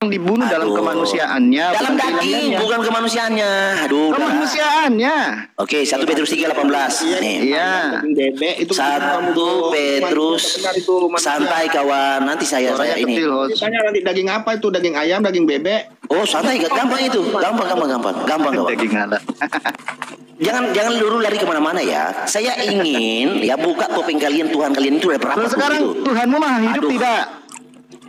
dibunuh dalam kemanusiaannya, dalam daging, bukan kemanusiaannya. Aduh, kemanusiaannya. Oke, 1 Petrus 3:18. Nih. Iya. 1 Petrus. Santai kawan, nanti saya ini. Tanya nanti daging apa itu? Daging ayam, daging bebek? Oh, santai, gampang itu. Gampang. Daging anak. Jangan dulu lari kemana-mana ya. Saya ingin ya buka topeng kalian, Tuhan kalian itu udah berapa? Sekarang itu? Tuhanmu maha hidup tidak?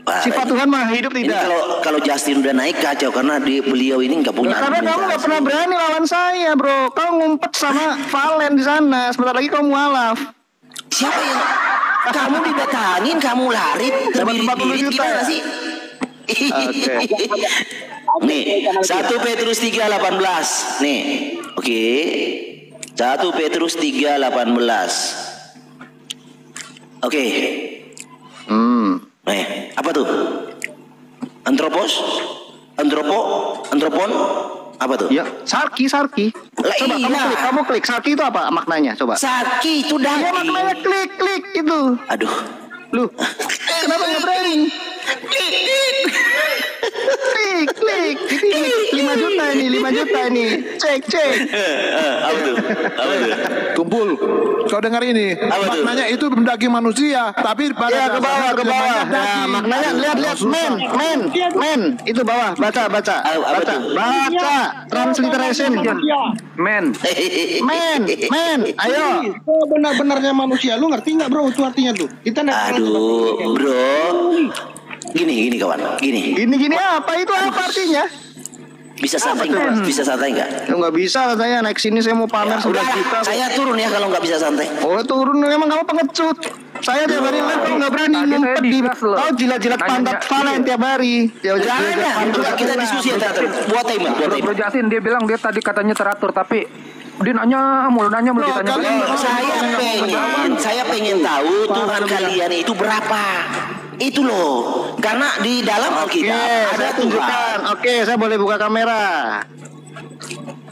Sifat Tuhan maha hidup tidak? Kalau Justin udah naik kacau karena beliau ini nggak punya. Karena kamu nggak pernah berani lawan saya, bro. Kau ngumpet sama Valen di sana. Sebentar lagi kau mualaf. Siapa yang kamu didatangin, kamu lari terbirit-birit gimana sih? Oke. Nih, 1 Petrus 3:18. Nih, oke. 1 Petrus 3:18. Oke. Apa tuh? Antropon? Apa tuh? Ya, sarki. Coba kamu klik. Sarki itu apa maknanya? Coba. Sarki itu daging. Ya, maknanya klik itu. Aduh. Lu, kenapa nggak berani? Klik. Ini 5 juta ini. Cek. Apa tuh? Kumpul. Kau dengar ini. Maknanya itu daging manusia, tapi pada ya, ke bawah. Nah, maknanya lihat men. Itu bawah. Baca. Transliteration. Men. Ayo. Oh, benar-benarnya manusia. Lu ngerti nggak, bro? Itu artinya tuh. Kita Aduh, bro. Gini kawan. Gini apa? Itu apa artinya? Bisa santai nggak? Nggak bisa saya naik sini, saya mau pamer ya, udah kita. Saya turun ya kalau nggak bisa santai. Oh, turun, emang kamu pengecut. Saya tiap hari kau nggak berani ngumpet di. Kau jilat-jilat pantat Valen tiap hari. Kita diskusi ya teratur. Buat tema. Bro Jasin dia bilang dia tadi katanya teratur, tapi dia nanya mulu ditanya. Saya pengen tahu Tuhan kalian itu berapa. Itu loh, karena di dalam Alkitab ada Tuhan. Oke, saya boleh buka kamera.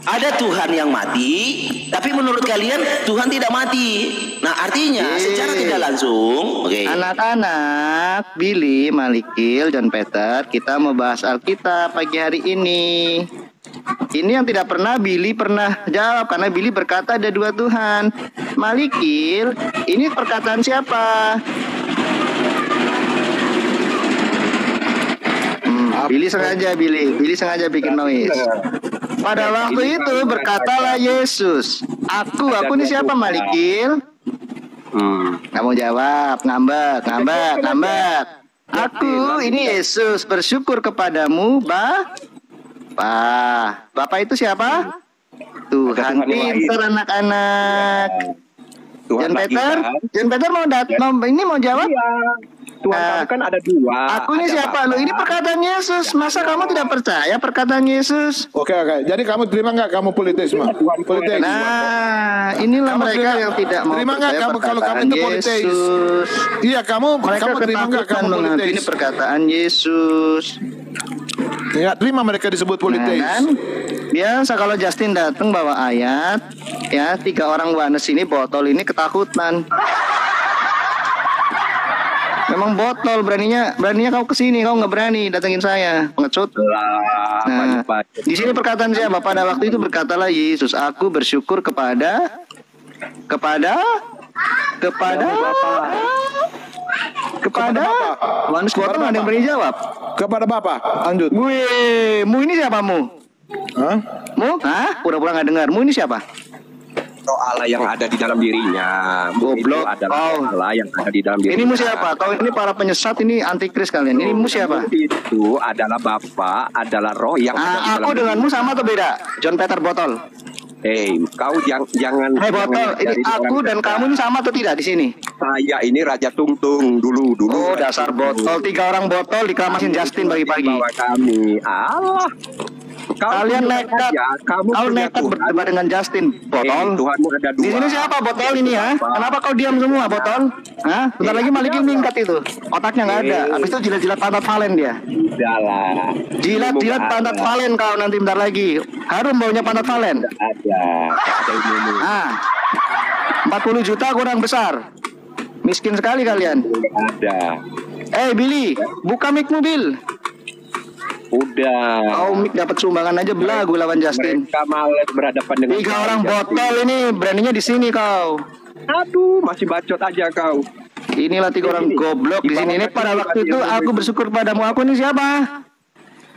Ada Tuhan yang mati, tapi menurut kalian Tuhan tidak mati. Nah, artinya secara tidak langsung, anak-anak, Billy, Malikil, dan Peter, kita mau bahas Alkitab pagi hari ini. Ini yang tidak pernah Billy pernah jawab, karena Billy berkata ada 2 Tuhan. Malikil, ini perkataan siapa? Billy sengaja bikin noise. Pada waktu itu berkatalah Yesus, Aku ini siapa, Malikil? Nggak mau jawab, ngambek. Aku ini Yesus, bersyukur kepadamu, Bapak itu siapa? Tuhan pintar anak-anak. John Peter mau jawab? Tuhan kamu kan ada 2. Aku ini siapa lu? Ini perkataan Yesus. Masa kamu tidak percaya perkataan Yesus? Oke. Jadi kamu terima nggak kamu politisme? Nah, inilah mereka yang tidak mau terima nggak kamu kalau kamu itu politis? Iya, kamu terima nggak kamu politis? Ini perkataan Yesus. Ya, terima mereka disebut politis. Nah, kan? Biasa kalau Justin datang bawa ayat, ya 3 orang wanes ini botol ini ketakutan. Memang botol, beraninya kau kesini, kau nggak berani datengin saya, pengecut. Nah, di sini perkataan siapa? Pada waktu itu berkatalah Yesus, Aku bersyukur kepada Wanes botol nggak ada yang berani jawab. Kepada Bapa, lanjut. Mu ini siapa mu? Hah? Mu? Hah? Pura-pura nggak dengar. Mu ini siapa? Allah yang ada di dalam dirinya. Goblok. Allah yang ada di dalam dirinya. Ini mu siapa? Kau ini para penyesat, ini antikris kalian. Ini mu siapa? Itu adalah Bapa, adalah Roh yang ada di dalam aku denganmu sama atau beda? John Peter botol. Kau jangan. Botol. Ini aku dan kamu ini sama atau tidak di sini? Saya ini Raja Tungtung dulu. Oh, dasar botol. 3 orang botol dikeramasin Justin pagi-pagi. Bawa kami. Allah. Kalian nekat. Kau nekat berdebat dengan Justin, botol. Tuhanmu ada 2. Di sini siapa botol ini ya? Kenapa kau diam semua, botol? Hah? Bentar lagi Malikin mingkat itu. Otaknya nggak ada. Habis itu jilat-jilat pantat Valen dia. Udahlah. Jilat pantat Valen kau nanti bentar lagi. Harum baunya pantat Valen. Ada ilmu. 40 juta kurang besar. Miskin sekali kalian. Ada. Billy, buka mic mobil. Udah. Kau Mik dapat sumbangan aja belagu lawan Justin. Mereka malas berhadapan dengan 3 orang botol ini beraninya di sini kau. Aduh, masih bacot aja kau. Inilah 3 orang goblok di sini. Ini pada waktu itu aku bersyukur padamu. Aku ini siapa?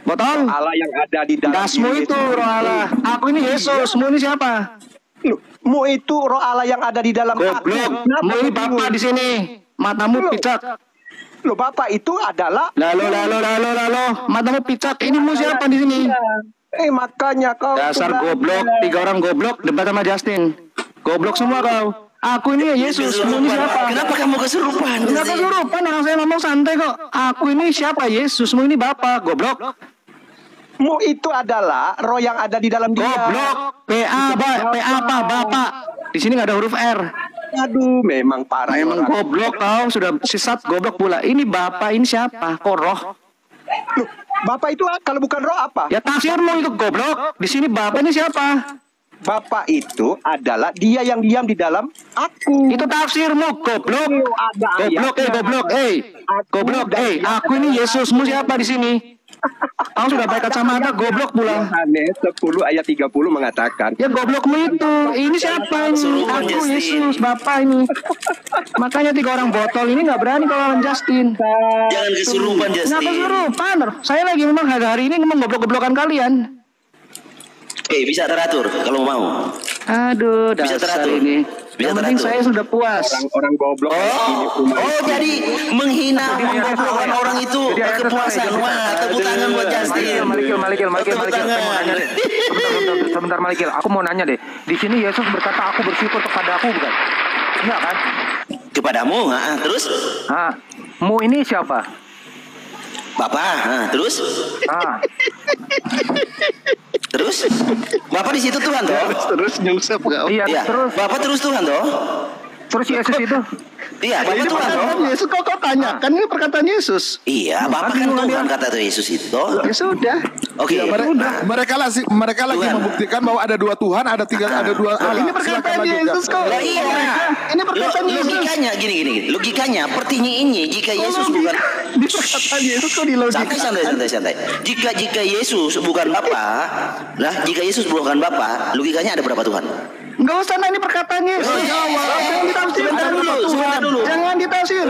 Botol. Allah yang ada di dalam Dasmu diri itu roh Allah. Aku ini Yesus. Mu ini siapa? Loh, mu itu roh Allah yang ada di dalam aku. Goblok. Kenapa Mu ini kau bapak bingung? di sini. Matamu picak. Loh, Bapak itu adalah Lalu. Matamu picak. Ini mu siapa di sini? makanya kau Dasar tuh goblok. 3 orang goblok debat sama Justin. Goblok semua kau. Aku ini Yesus. Mu ini siapa? Kenapa kamu kesurupan? Kenapa kesurupan? Orang saya ngomong santai kok. Aku ini siapa? Yesus. Mu ini bapak. Goblok. mu itu adalah roh yang ada di dalam dia. Goblok. PA apa? Bapak. Di sini nggak ada huruf R. Aduh, memang parah. Emang orang. goblok kau. Sudah sesat goblok pula. Ini bapak. Ini siapa? Kok roh? Loh, Bapak itu kalau bukan roh apa? Ya tafsirmu itu goblok. Di sini bapak ini siapa? Bapak itu adalah dia yang diam di dalam aku. Itu tafsirmu goblok. Ada Goblok. Goblok. Aku ini Yesusmu siapa di sini? Kau sudah baik kacamata goblok pula. Yohanes 10 ayat 30 mengatakan, Ya goblokmu itu. Ini siapa ini? Aku Yesus, Bapak ini. Makanya 3 orang botol ini nggak berani kalau lawan Justin. Jangan kesurupan Kenapa Justin. kesurupan? Saya lagi memang hari ini ngomong goblok-goblokan kalian. Oke, bisa teratur kalau mau. Aduh, Bisa dasar teratur. ini. Bisa Yang penting teratur. saya sudah puas. orang goblok Oh, jadi menghina, menggoblokkan orang itu kepuasan. Wah, tepuk tangan buat Justin. Malikil. Tepuk Saya mau tangan. nanya deh. Sebentar Malikil. Aku mau nanya deh. Di sini Yesus berkata, aku bersyukur kepada aku, bukan? Enggak kan? Kepadamu, terus Mu ini siapa? Bapak, terus terus Bapak di situ Tuhan toh? Terus nyungsep kau. Iya, Iya, terus Bapak terus Tuhan toh? Yesus itu. Iya, Bapak Ini Tuhan toh? perkataan Yesus kok tanya? Kan ini perkataan Yesus. Iya, Bapak kan Tuhan kata tuh Yesus itu toh? Ya sudah. Oke. Mereka lagi Tuhan. membuktikan bahwa ada 2 Tuhan, ada 3, ada 2 Allah. Ini perkataan Yesus kok. Lah iya. Ini perkataan Yesus. Logikanya gini. Logikanya pertanyaan ini jika Yesus bukan Di perkataan Yesus kok di logika. santai. Jika Yesus bukan Bapa, jika Yesus bukan Bapa, logikanya ada berapa Tuhan? Enggak usah, nah ini perkataan Yesus. Jangan ditafsir. Sebentar dulu. Jangan ditafsir.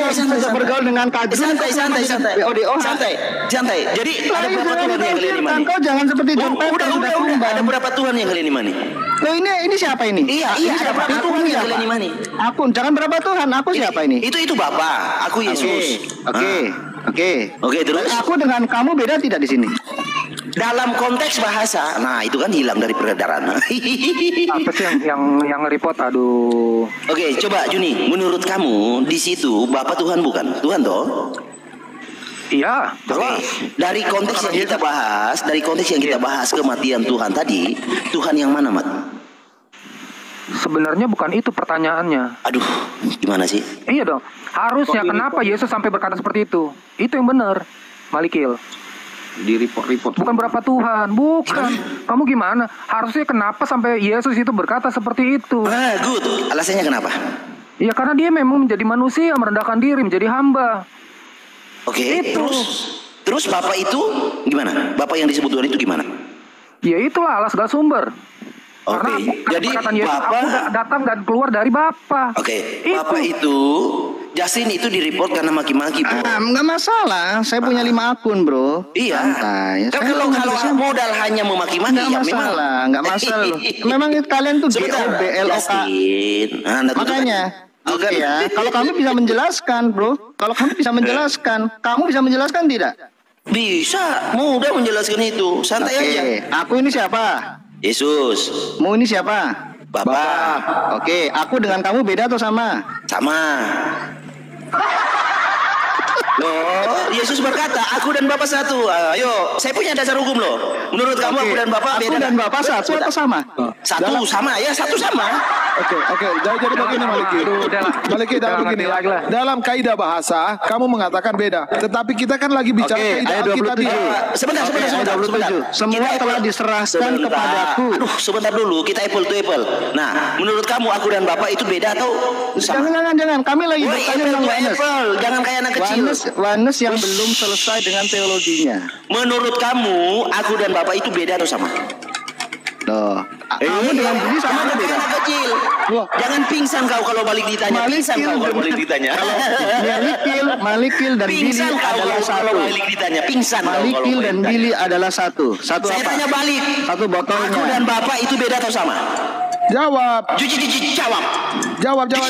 Santai bergaul dengan kajun. Santai. Jadi ada berapa Tuhan yang kalian imani? Kau jangan seperti John Peter Udah. sudah tumbang. Ada berapa Tuhan yang kalian imani? Loh ini siapa ini? Iya, ada berapa Aku Tuhan yang siapa? kalian imani? Aku jangan berapa Tuhan. Aku siapa ini? Itu Bapa, aku Yesus. Oke, terus Aku dengan kamu beda tidak di sini? dalam konteks bahasa, nah itu kan hilang dari peredaran. Apa sih yang report? Aduh. Oke, coba Juni, menurut kamu di situ Bapak Tuhan bukan? Tuhan toh? Iya, Oke, jelas. dari konteks yang kita bahas, kematian Tuhan tadi, Tuhan yang mana, Mat? Sebenarnya bukan itu pertanyaannya. Aduh, gimana sih? Iya dong. Harusnya kenapa Yesus sampai berkata seperti itu? Itu yang benar, Malikil. Di report. Bukan berapa Tuhan, bukan. Kamu gimana? Harusnya kenapa sampai Yesus itu berkata seperti itu? Good. Alasannya kenapa? Ya karena dia memang menjadi manusia, merendahkan diri, menjadi hamba. Oke, terus Bapak itu gimana? Bapak yang disebut Tuhan itu gimana? Ya itulah Allah segala sumber. Karena jadi perkataan Yesus, Bapak aku datang dan keluar dari Bapa. Oke, Bapak itu Justin itu di-report karena maki-maki, bro. Enggak masalah. Saya punya 5 akun, bro. Iya. Santai. Kan Saya kalau bisa- modal hanya memaki-maki Nggak ya masalah, nggak masalah. Memang kalian tuh GOBLOK. Justin. Anda tuh Makanya, oke ya. Kalau kami bisa menjelaskan, bro. Kalau kami bisa menjelaskan, kamu bisa menjelaskan tidak? bisa mudah menjelaskan itu. Santai aja. Aku ini siapa? Yesus, Mu ini siapa? Bapak, Oke, aku dengan kamu beda atau sama? sama. Loh, Yesus berkata, aku dan Bapak satu. Ayo, saya punya dasar hukum loh. Menurut kamu aku dan Bapak Aku beda? dan Bapak satu atau sama? Satu sama, ya satu sama. Oke. Jadi begini Maliki. Maliki dalam begini ya. Dalam kaidah bahasa, kamu mengatakan beda. Tetapi kita kan lagi bicara Oke, kaidah ayat Alkitab. 27. Sebentar. Semua telah diserahkan kepadaku. Aduh, sebentar dulu, kita apple to apple. Nah, menurut kamu aku dan Bapak itu beda atau sama? Jangan. Kami lagi Woi, bertanya apple tentang to Wanes. apple, jangan kayak anak kecil. Wanes yang belum selesai dengan teologinya. Menurut kamu, aku dan Bapak itu beda atau sama? Loh, kamu dengan Billy sama atau beda? Anak kecil. Jangan pingsan kau kalau balik ditanya. Pingsan kau kalau balik ditanya. Malikil dan Billy Pingsan kau adalah kalau satu. balik ditanya. Pingsan kau kalau Malikil balik dan ditanya. Billy adalah satu. Satu Saya apa? tanya balik. Satu Aku botolnya. dan Bapak itu beda atau sama? Jawab. Jawab. Jawab.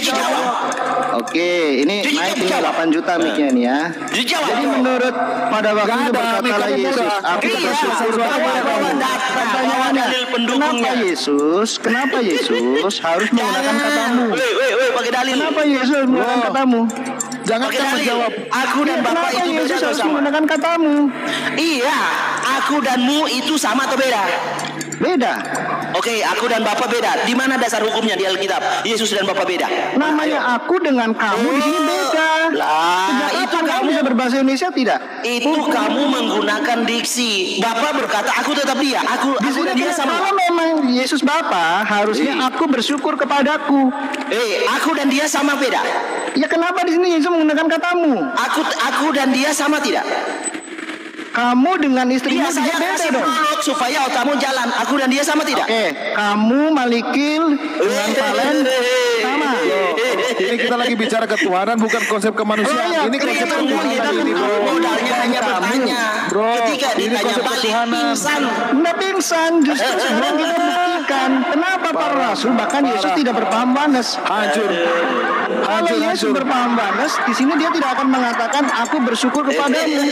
Oke, ini Jadi naik jawab. 8 juta mic-nya nih ya. Jawab. Jadi menurut pada waktu itu berkatalah Yesus, aku Iya, bersyukur kepadamu. Pertanyaannya, kenapa Yesus harus menggunakan katamu? Woi, pakai dalil. Kenapa Yesus menggunakan katamu? Jangan Pakai kamu dalil. jawab. Aku dan Bapak Kenapa itu beda Yesus atau harus sama? menggunakan katamu? Iya, aku danmu itu sama atau beda? Beda. Oke, aku dan Bapak beda. Di mana dasar hukumnya di Alkitab? Yesus dan Bapak beda. Namanya aku dengan kamu di sini beda. Lah, Sejak itu kapan kamu kamu bisa berbahasa Indonesia tidak? itu kamu menggunakan diksi. Bapak berkata aku tetap dia. Aku Di sini dan dia sama. kalau memang Yesus Bapa, harusnya aku bersyukur kepadaku. Aku dan dia sama beda. Ya kenapa di sini Yesus menggunakan katamu? Aku dan dia sama tidak? Kamu dengan istrimu Iya, saya beda kasih dong. prolog supaya otakmu jalan. Aku dan dia sama tidak? Oke, kamu Malikil dengan Valen sama. Ini kita lagi bicara ketuhanan, bukan konsep kemanusiaan. Oh, iya, Ini konsep ketuhanan ini, bro. Modalnya hanya bertanya. Bro, Ketika ini ditanya konsep balik ketuhanan. pingsan. Nggak pingsan, justru sekarang kita buktikan. Kenapa para rasul bahkan Yesus tidak berpaham Wanes? Hancur. Kalau Yesus berpaham Wanes, di sini dia tidak akan mengatakan aku bersyukur kepadamu.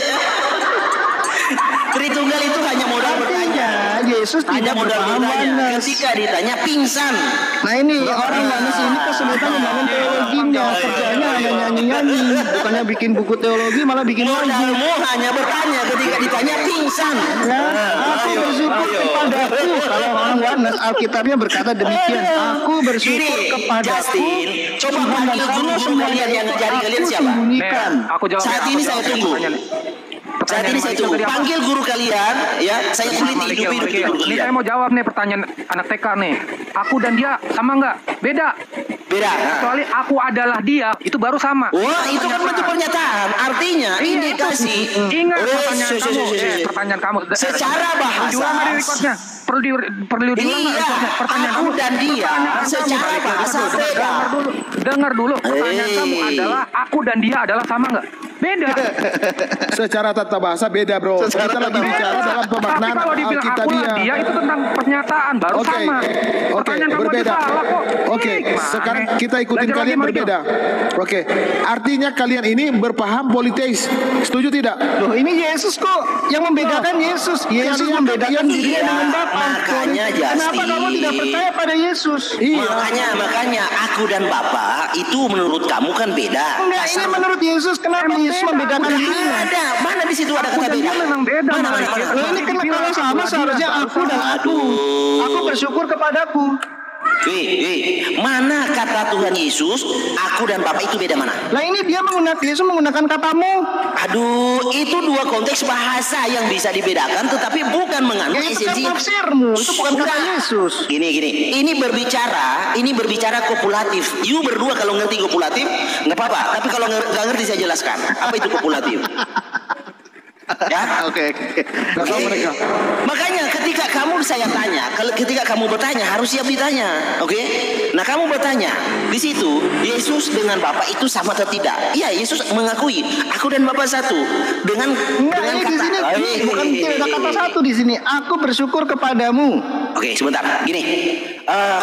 Tritunggal itu hanya modal bertanya. Artinya Yesus Hanya tidak modal berpaham bertanya. Wanes. Ketika ditanya pingsan. Nah ini orang Wanes ini kesulitan membangun teologinya. Kerjanya hanya nyanyi-nyanyi. Bukannya bikin buku teologi malah bikin lagu. Modalmu hanya bertanya. Ketika ditanya pingsan. Ya, aku bersyukur kepadaku. Kalau orang Wanes Alkitabnya berkata demikian. Aku bersyukur Gini, kepadaku. Justin, coba panggil guru-guru kalian yang ngajari kalian siapa? Sembunyikan. Aku jawab. Saat ini saya tunggu. Saat ini saya tunggu. Panggil guru kalian, ya. Saya sulit hidup-hidup di guru Ini saya kalian. mau jawab nih pertanyaan anak TK nih. Aku dan dia sama nggak? Beda. Beda. Kecuali aku adalah dia, itu baru sama. Wah, itu kan bentuk pernyataan. Artinya indikasi. Ingat Oh, pertanyaan syo, syo, kamu. syo, syo, syo. Pertanyaan kamu. Secara bahasa. Diulang dari recordnya. Perlu diulang nggak Iya, recordnya? Pertanyaan aku kamu. dan dia Pertanyaan secara kamu. bahasa beda. Dengar dulu. Pertanyaan kamu adalah aku dan dia adalah sama nggak? Beda. Secara tata bahasa beda, bro. Kita lagi bicara dalam Tapi pemaknaan kalau dibilang aku Alkitabiah. lah dia itu tentang pernyataan baru Oke, sama. oke, Pertanyaan kamu berbeda. aja salah kok. Oke, Gimana? sekarang kita ikutin Belajar kalian lagi, Michael. berbeda. Oke, artinya kalian ini berpaham politeis. Setuju tidak? Loh ini Yesus kok yang membedakan Yesus. Yesus Kalian membedakan kan dirinya dengan Bapa. makanya, Kenapa Justin. kamu tidak percaya pada Yesus? Iya. Makanya aku dan Bapak itu menurut kamu kan beda. Enggak, ini menurut Yesus. Kenapa Yesus membedakan dirinya? Ada. Mana di situ ada Aku kata dan beda? dia memang beda. Mana, mana, Malik. mana? Loh ini kan kalau sama seharusnya aku dan aku. Aku bersyukur kepadaku. Mana kata Tuhan Yesus? Aku dan Bapak itu beda mana? Lah ini dia Yesus menggunakan katamu. Aduh, itu dua konteks bahasa yang bisa dibedakan, tetapi bukan mengandung Ya, itu kan esensi. tafsirmu. Itu bukan kata Enggak. Yesus. Gini. Ini berbicara kopulatif. You berdua kalau ngerti kopulatif, nggak apa-apa. Tapi kalau nggak ngerti saya jelaskan. Apa itu kopulatif? Ya? Oke. Nggak tahu mereka. Makanya ketika kamu bertanya harus siap ditanya, oke? Nah kamu bertanya di situ Yesus dengan Bapa itu sama atau tidak? Iya, Yesus mengakui aku dan Bapa satu dengan Enggak, ini di sini bukan tidak ada kata satu di sini. Aku bersyukur kepadamu. Oke, sebentar. Gini,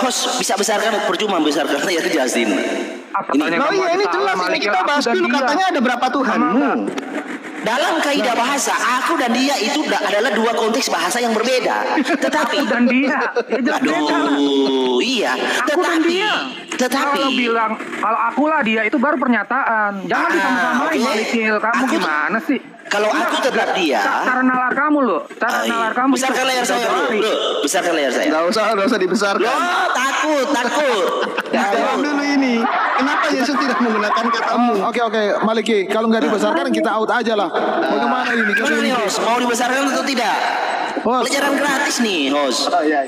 host bisa besarkan percuma besarkan ya Justin. Ini Oh iya ini jelas ini kita bahas dulu katanya ada berapa Tuhanmu. dalam kaidah bahasa aku dan dia itu adalah dua konteks bahasa yang berbeda. Tetapi Aku dan dia. Ya jelas beda lah. aduh, iya. Aku dan dia. Kalau bilang kalau akulah dia itu baru pernyataan. Jangan disama-samain oke. Malikil. Kamu Aku tuh- gimana sih? Kalau aku tetap dia. Cara nalar kamu loh. Cara nalar kamu. Besarkan layar saya, bro. Besarkan layar saya. Nggak usah dibesarkan. Loh, takut. Jawab dulu ini. Kenapa Yesus tidak menggunakan katamu? Oke, Maliki, kalau nggak dibesarkan kita out aja lah. Bagaimana ini? Gimana nih, host? Mau dibesarkan atau tidak? Host. Pelajaran gratis nih, host. Oh iya.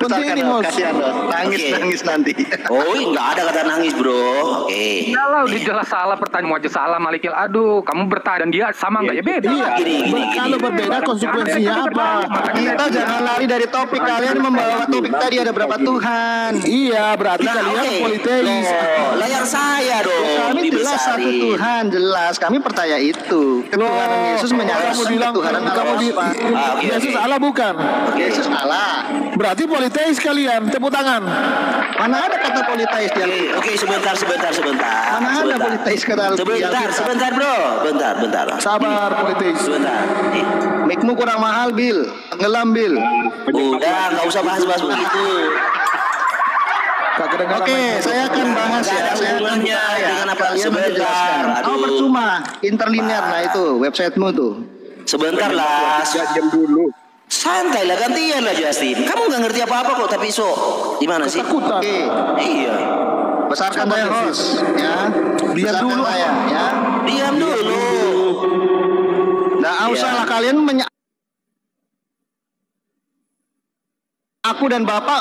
Besarkan ini, Host. Host. Kasihan Host. Nangis nanti. Oh, nggak ada kata nangis, bro. Oke. Ya lah, udah jelas salah pertanyaan aja salah Malikil. Aduh, kamu bertanya dan dia sama nggak ya beda. Iya. Gini. Kalau berbeda konsekuensinya apa? Kita jangan lari dari topik. Kalian membawa topik tadi ada berapa Tuhan? Iya, berarti kalian politeis. Loh, layar saya dong. Kami jelas satu Dibesarin. Tuhan, jelas. Kami percaya itu. Ketuhanan Yesus menyatakan Kamu bilang ketuhanan kamu di Allah. Oke, Yesus oke. Allah bukan? Yesus Allah. Berarti politeis kalian. Tepuk tangan. Mana ada kata politeis di Alkitab? Oke, sebentar. Mana ada politeis kata Alkitab? Sebentar, bro. Bentar. Sabar politeis. Sebentar. Mic-mu kurang mahal, Bil. Tenggelam, Bil. Udah, nggak usah bahas-bahas begitu. Tak kedengaran Oke, lagi. saya akan bahas Nggak ya. ada Saya akan hubungannya bertanya. dengan apa? Kalian Sebentar. menjelaskan. Aduh. Percuma. Interlinear, nah itu websitemu tuh. Sebentar lah. Diam dulu. Santai lah, gantian lah Justin. Kamu nggak ngerti apa-apa kok, tapi gimana sih? Ketakutan. Oke, Iya. besarkan saya host, ya. Diam Besarkan dulu. saya, ya. Diam dulu. Nggak usah lah kalian aku dan Bapak,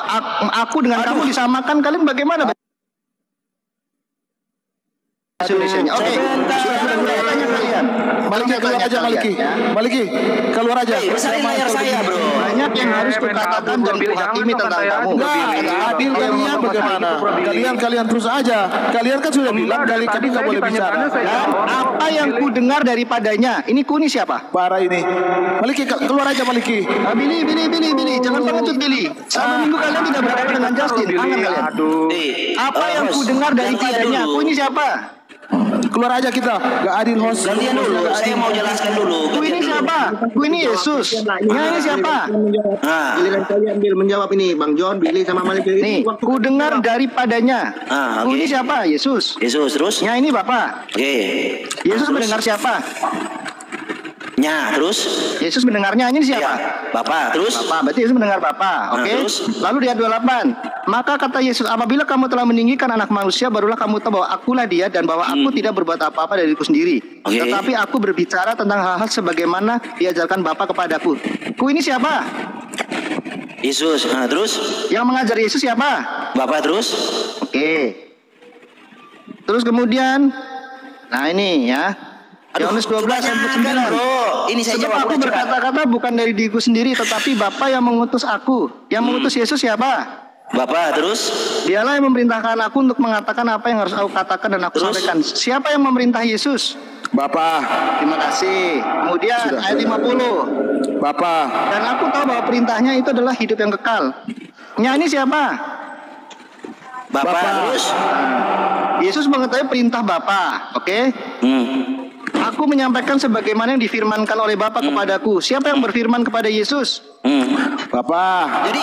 aku dengan kamu disamakan, kalian bagaimana? Indonesia-nya. Oke, sudah tanya kalian. Maliki keluar aja Maliki. Maliki keluar aja. Besarin layar saya, bro. Banyak yang harus kukatakan dan kuhakimi tentang kamu. Enggak, adil kalian bagaimana? Kalian terus aja. Kalian kan sudah bilang kali nggak boleh bicara. Dan apa yang ku dengar daripadanya? Ini ku ini siapa? Parah ini. Maliki keluar aja Maliki. Billy, jangan pengecut Billy. Selama minggu kalian tidak berhadapan dengan Justin. Angan kalian. Aduh. Apa yang ku dengar daripadanya? Ku ini siapa? Keluar aja kita. Gak adil host. Gantian dulu. Saya mau jelaskan dulu. Ku ini siapa? Ku ini Yesus. Ya ini siapa? Nah, Giliran kalian Bil menjawab ini, Bang John, Billy sama Malik Nih, ini. ku dengar daripadanya. Ku Oke. ini siapa? Yesus. Yesus terus. Ya ini Bapak. Oke. Yesus mendengar siapa? Nya terus. Yesus mendengarnya ini siapa? Ya, Bapak terus. Bapak, berarti Yesus mendengar Bapak. Oke. terus? Lalu di ayat 28, maka kata Yesus, apabila kamu telah meninggikan anak manusia, barulah kamu tahu bahwa akulah dia dan bahwa aku tidak berbuat apa-apa dariku sendiri. Oke. Tetapi aku berbicara tentang hal-hal sebagaimana diajarkan Bapa kepadaku. Ku ini siapa? Yesus. Nah, terus. Yang mengajar Yesus siapa? Bapak terus. Oke. Terus kemudian, nah ini ya, Yohanes 12 sampai 9. Bro, ini saya Sebab jawab. aku cepat. berkata-kata bukan dari diriku sendiri, tetapi Bapa yang mengutus aku. Yang mengutus Yesus siapa? Bapak terus. Dialah yang memerintahkan aku untuk mengatakan apa yang harus aku katakan dan aku Terus? sampaikan. Siapa yang memerintah Yesus? Bapak. Terima kasih. Kemudian ayat 50. Bapak. Dan aku tahu bahwa perintahnya itu adalah hidup yang kekal. Nyanyi siapa? Bapak terus. Yesus mengetahui perintah Bapa. Oke? Aku menyampaikan sebagaimana yang difirmankan oleh Bapa kepadaku. Siapa yang berfirman kepada Yesus? Bapak. Jadi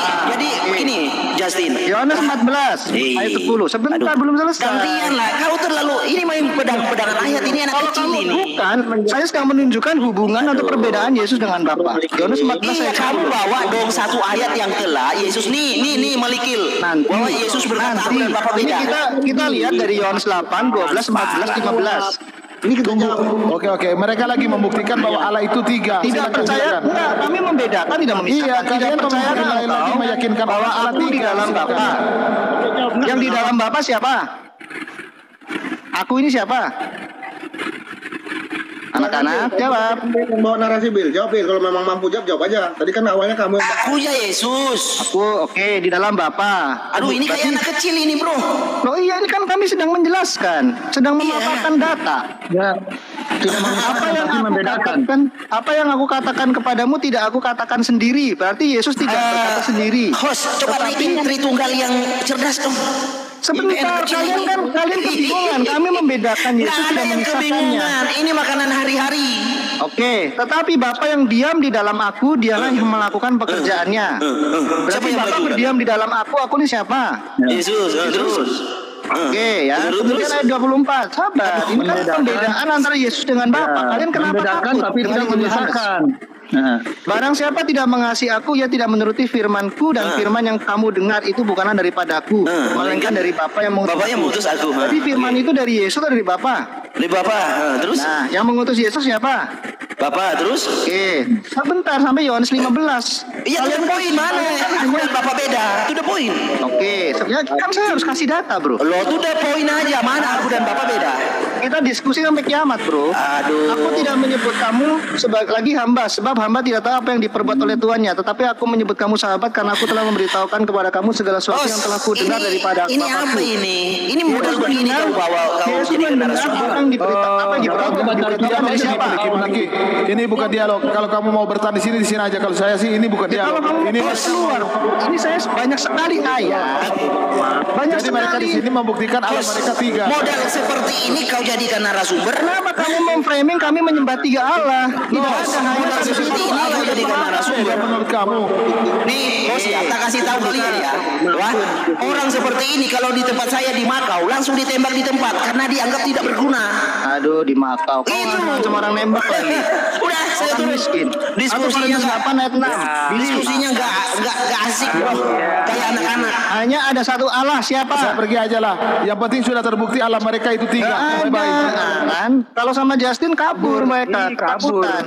begini, Justin. Yohanes 14 ayat 10. Sebentar, belum selesai. Gantian lah. Kau terlalu ini main pedang-pedangan ayat ini anak Kalau kecil kamu ini. bukan, saya sedang menunjukkan hubungan atau perbedaan Yesus dengan Bapa. Yohanes 14 Iya, ayat kamu 10. bawa dong satu ayat yang telah Yesus nih Malikil. Nanti, Bahwa Yesus berkata aku dan Bapak ini beda. kita lihat dari Yohanes 8, 12, 14, 15. Ini kita jawab. Oke. Mereka lagi membuktikan bahwa Allah itu tiga. Tidak Silakan percaya, silakan. enggak, kami membedakan, tidak memisahkan. Iya, kalian Tidak percaya lagi meyakinkan bahwa Allah aku di tiga. dalam Silakan. Bapa. Yang di dalam Bapa siapa? Aku ini siapa? Anak-anak jawab. Bawa narasi Bil, jawab Bil. Kalau memang mampu jawab aja. Tadi kan awalnya kamu yang Aku ya Yesus. Aku oke di dalam Bapa. Aduh ini kayak anak kecil ini bro. Loh iya, ini kan kami sedang menjelaskan, sedang memaparkan data. Ya. Apa yang aku katakan kepadamu tidak aku katakan sendiri. Berarti Yesus tidak berkata sendiri. Host, coba naikin Tritunggal yang cerdas dong. Sebentar, kalian kebingungan. Kami membedakan Yesus Nggak ada tidak yang memisahkannya. kebingungan. Ini makanan hari-hari. Oke, tetapi Bapa yang diam di dalam aku, dialah yang melakukan pekerjaannya. Siapa Berarti yang Bapa melakukan? berdiam di dalam aku ini siapa? Yesus. Terus. Oke ya. Terus, Kemudian terus. ayat 24. Sahabat, ini kan pembedaan antara Yesus dengan Bapa. Kalian kenapa Membedakan takut tapi dengan tidak Injil Yohanes? memisahkan. Nah, Barang siapa tidak mengasihi aku, ia tidak menuruti firmanku, dan firman yang kamu dengar itu bukanlah daripadaku, melainkan dari Bapa yang mengutus Bapak yang aku. mengutus aku. Jadi firman itu dari Yesus atau dari Bapa? Dari Bapak. Terus Nah, yang mengutus Yesus siapa? Bapak terus. Oke, sebentar sampai Yohanes 15. Iya, itu poin mana? Aku dan Bapak beda. Itu udah poin. Oke, ya kan saya harus kasih data, bro. Lo tuh udah poin aja. Mana aku dan Bapak beda? Kita diskusi sampai kiamat, bro. Aduh. Aku tidak menyebut kamu sebagai lagi hamba, sebab hamba tidak tahu apa yang diperbuat oleh tuannya. Tetapi aku menyebut kamu sahabat karena aku telah memberitahukan kepada kamu segala sesuatu yang telah ku dengar daripada ini Bapakku. apa ini? Ini modal begini kau bawa kau Yesus jadi mendengar narasumber. apa yang diberitakan, apa yang diberitakan oleh siapa? Maliki, ini bukan dialog. Kalau kamu mau bertahan di sini aja. Kalau saya sih ini bukan Ya, kalau dialog. kamu Ini keluar, ini saya banyak sekali ayat, banyak jadi mereka di sekali. sini membuktikan Allah mereka 3. Model seperti ini kau jadikan narasumber. Kenapa kamu memframing kami menyembah 3 Allah? Tidak ada hanya Model satu seperti ini Allah kau yang jadikan berkuasa. narasumber. Menurut kamu, Nih, bos ya, tak kasih tahu kalian ya. Wah, orang seperti ini kalau di tempat saya di Makau langsung ditembak di tempat karena dianggap tidak berguna. Aduh, di Makau. Kau Itu. macam orang nembak lagi. Udah, saya tuh Miskin. diskusinya Atau nggak 8 ayat 6. diskusinya nggak asik bro, kayak anak-anak. Hanya ada satu Allah, siapa? saya pergi aja lah. Yang penting sudah terbukti Allah mereka itu 3. Nggak ada. Kan? Kalau sama Justin kabur mereka, kabur. ketakutan.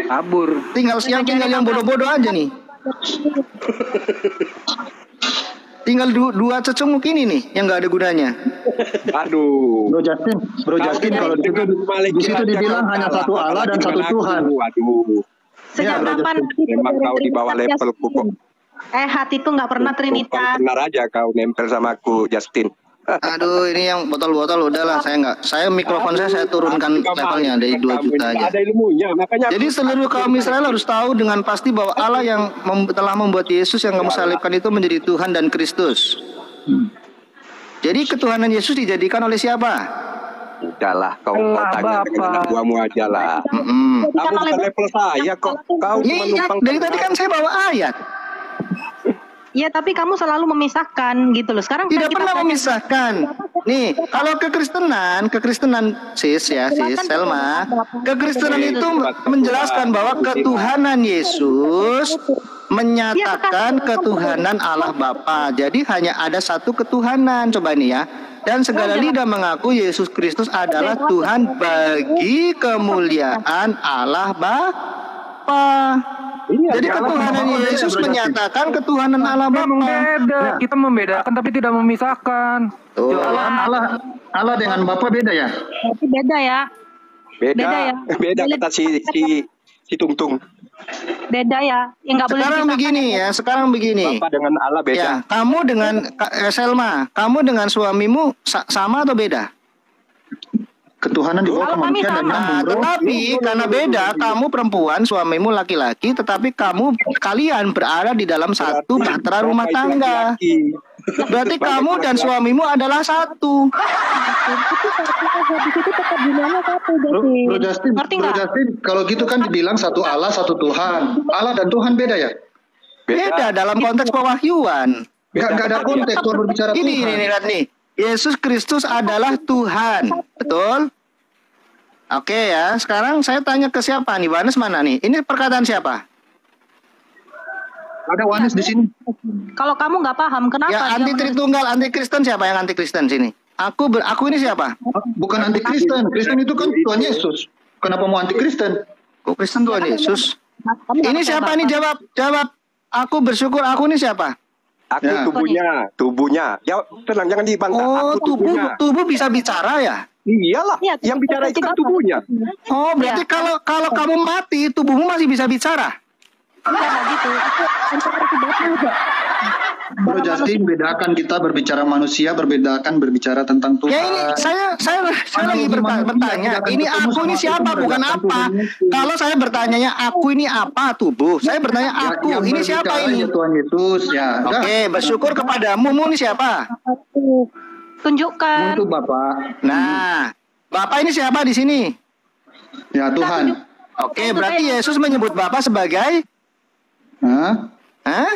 Kabur. Tinggal yang bodoh-bodoh aja nih. Tinggal dua cecunguk ini nih yang nggak ada gunanya. Aduh. Bro Justin kalau di situ dibilang hanya satu Allah dan satu Tuhan. Waduh. Sejak Ya, kapan Memang kau di bawah level pokok. hati itu nggak pernah Trinitas. Benar aja kau nempel sama aku, Justin. Aduh, ini yang botol-botol udahlah, saya mikrofon saya turunkan levelnya dari 2 juta aja. Ada ilmunya, makanya. Jadi seluruh kaum Israel harus tahu dengan pasti bahwa Allah yang telah membuat Yesus yang kamu salibkan itu menjadi Tuhan dan Kristus. Jadi ketuhanan Yesus dijadikan oleh siapa? Udahlah, kau tanya dengan Bapak. buahmu aja lah. Mm-mm. Kamu bukan level saya kok. Kau cuma Iya, numpang. dari tadi kan saya bawa ayat. Iya, tapi kamu selalu memisahkan gitu loh. Sekarang Tidak kita pernah tanya- memisahkan. Nih, kalau kekristenan sis Selma, kekristenan itu menjelaskan bahwa ketuhanan Yesus menyatakan ketuhanan Allah Bapa. Jadi hanya ada satu ketuhanan. Coba nih ya. Dan segala lidah mengaku Yesus Kristus adalah Tuhan bagi kemuliaan Allah Bapa. Jadi ketuhanan Yesus menyatakan ketuhanan Allah Memang Bapa. beda. Kita membedakan tapi tidak memisahkan. Tuh. Allah dengan Bapa beda ya? Tapi beda ya. Beda ya. Beda kata si Tungtung. Beda ya. Yang nggak boleh Sekarang dipisahkan. begini ya, sekarang begini. Bapak dengan Allah beda. Ya, kamu dengan Selma, kamu dengan suamimu sama atau beda? Ketuhanan dibawa ke Kalau kami manusia dan sama. nyambung bro. Tetapi karena beda, kamu perempuan, suamimu laki-laki, tetapi kalian berada di dalam satu bahtera rumah tangga. Berarti kamu dan suamimu adalah satu. Di situ tetap dunianya satu Bro jadi. Justin, Ngerti Bro nggak? Justin, kalau gitu kan dibilang satu Allah, satu Tuhan. Allah dan Tuhan beda ya? Beda dalam konteks pewahyuan. Nggak ada konteks Tuhan berbicara Ini Tuhan. lihat nih. Yesus Kristus adalah Tuhan. Betul? Oke ya, sekarang saya tanya ke siapa nih? Yohanes mana nih? Ini perkataan siapa? Ada Wanis di sini. Kalau kamu nggak paham kenapa Ya dia anti Tritunggal, anti Kristen siapa yang anti Kristen sini? Aku ini siapa? Bukan anti Kristen. Kristen itu kan Tuhan Yesus. Kenapa mau anti Kristen? Kok Kristen Tuhan Yesus? Kamu nggak Ini percaya siapa Bapak. nih jawab? Aku bersyukur. Aku ini siapa? Aku Ya. tubuhnya. Ya tenang, jangan dibantah. Oh, Aku tubuh bisa bicara ya? Iyalah, Iya, yang bicara itu kan tubuhnya. Oh, berarti kalau kamu mati, tubuhmu masih bisa bicara. Enggak gitu. Interpretasi Bapak aja. Bro Justin, bedakan kita berbicara manusia, berbicara tentang Tuhan. Ya ini saya lagi bertanya. Ini aku ini siapa bukan apa? Kalau saya bertanyanya aku ini apa tubuh? Saya bertanya aku Yang ini siapa berbicara ini? ya Tuhan Yesus, ya. Udah. Oke, bersyukur kepadamu. Mu ini siapa? Tunjukkan. Untuk Bapak, Nah, Bapak ini siapa di sini? ya Tuhan. Oke, berarti Yesus menyebut Bapak sebagai Hah? Hah?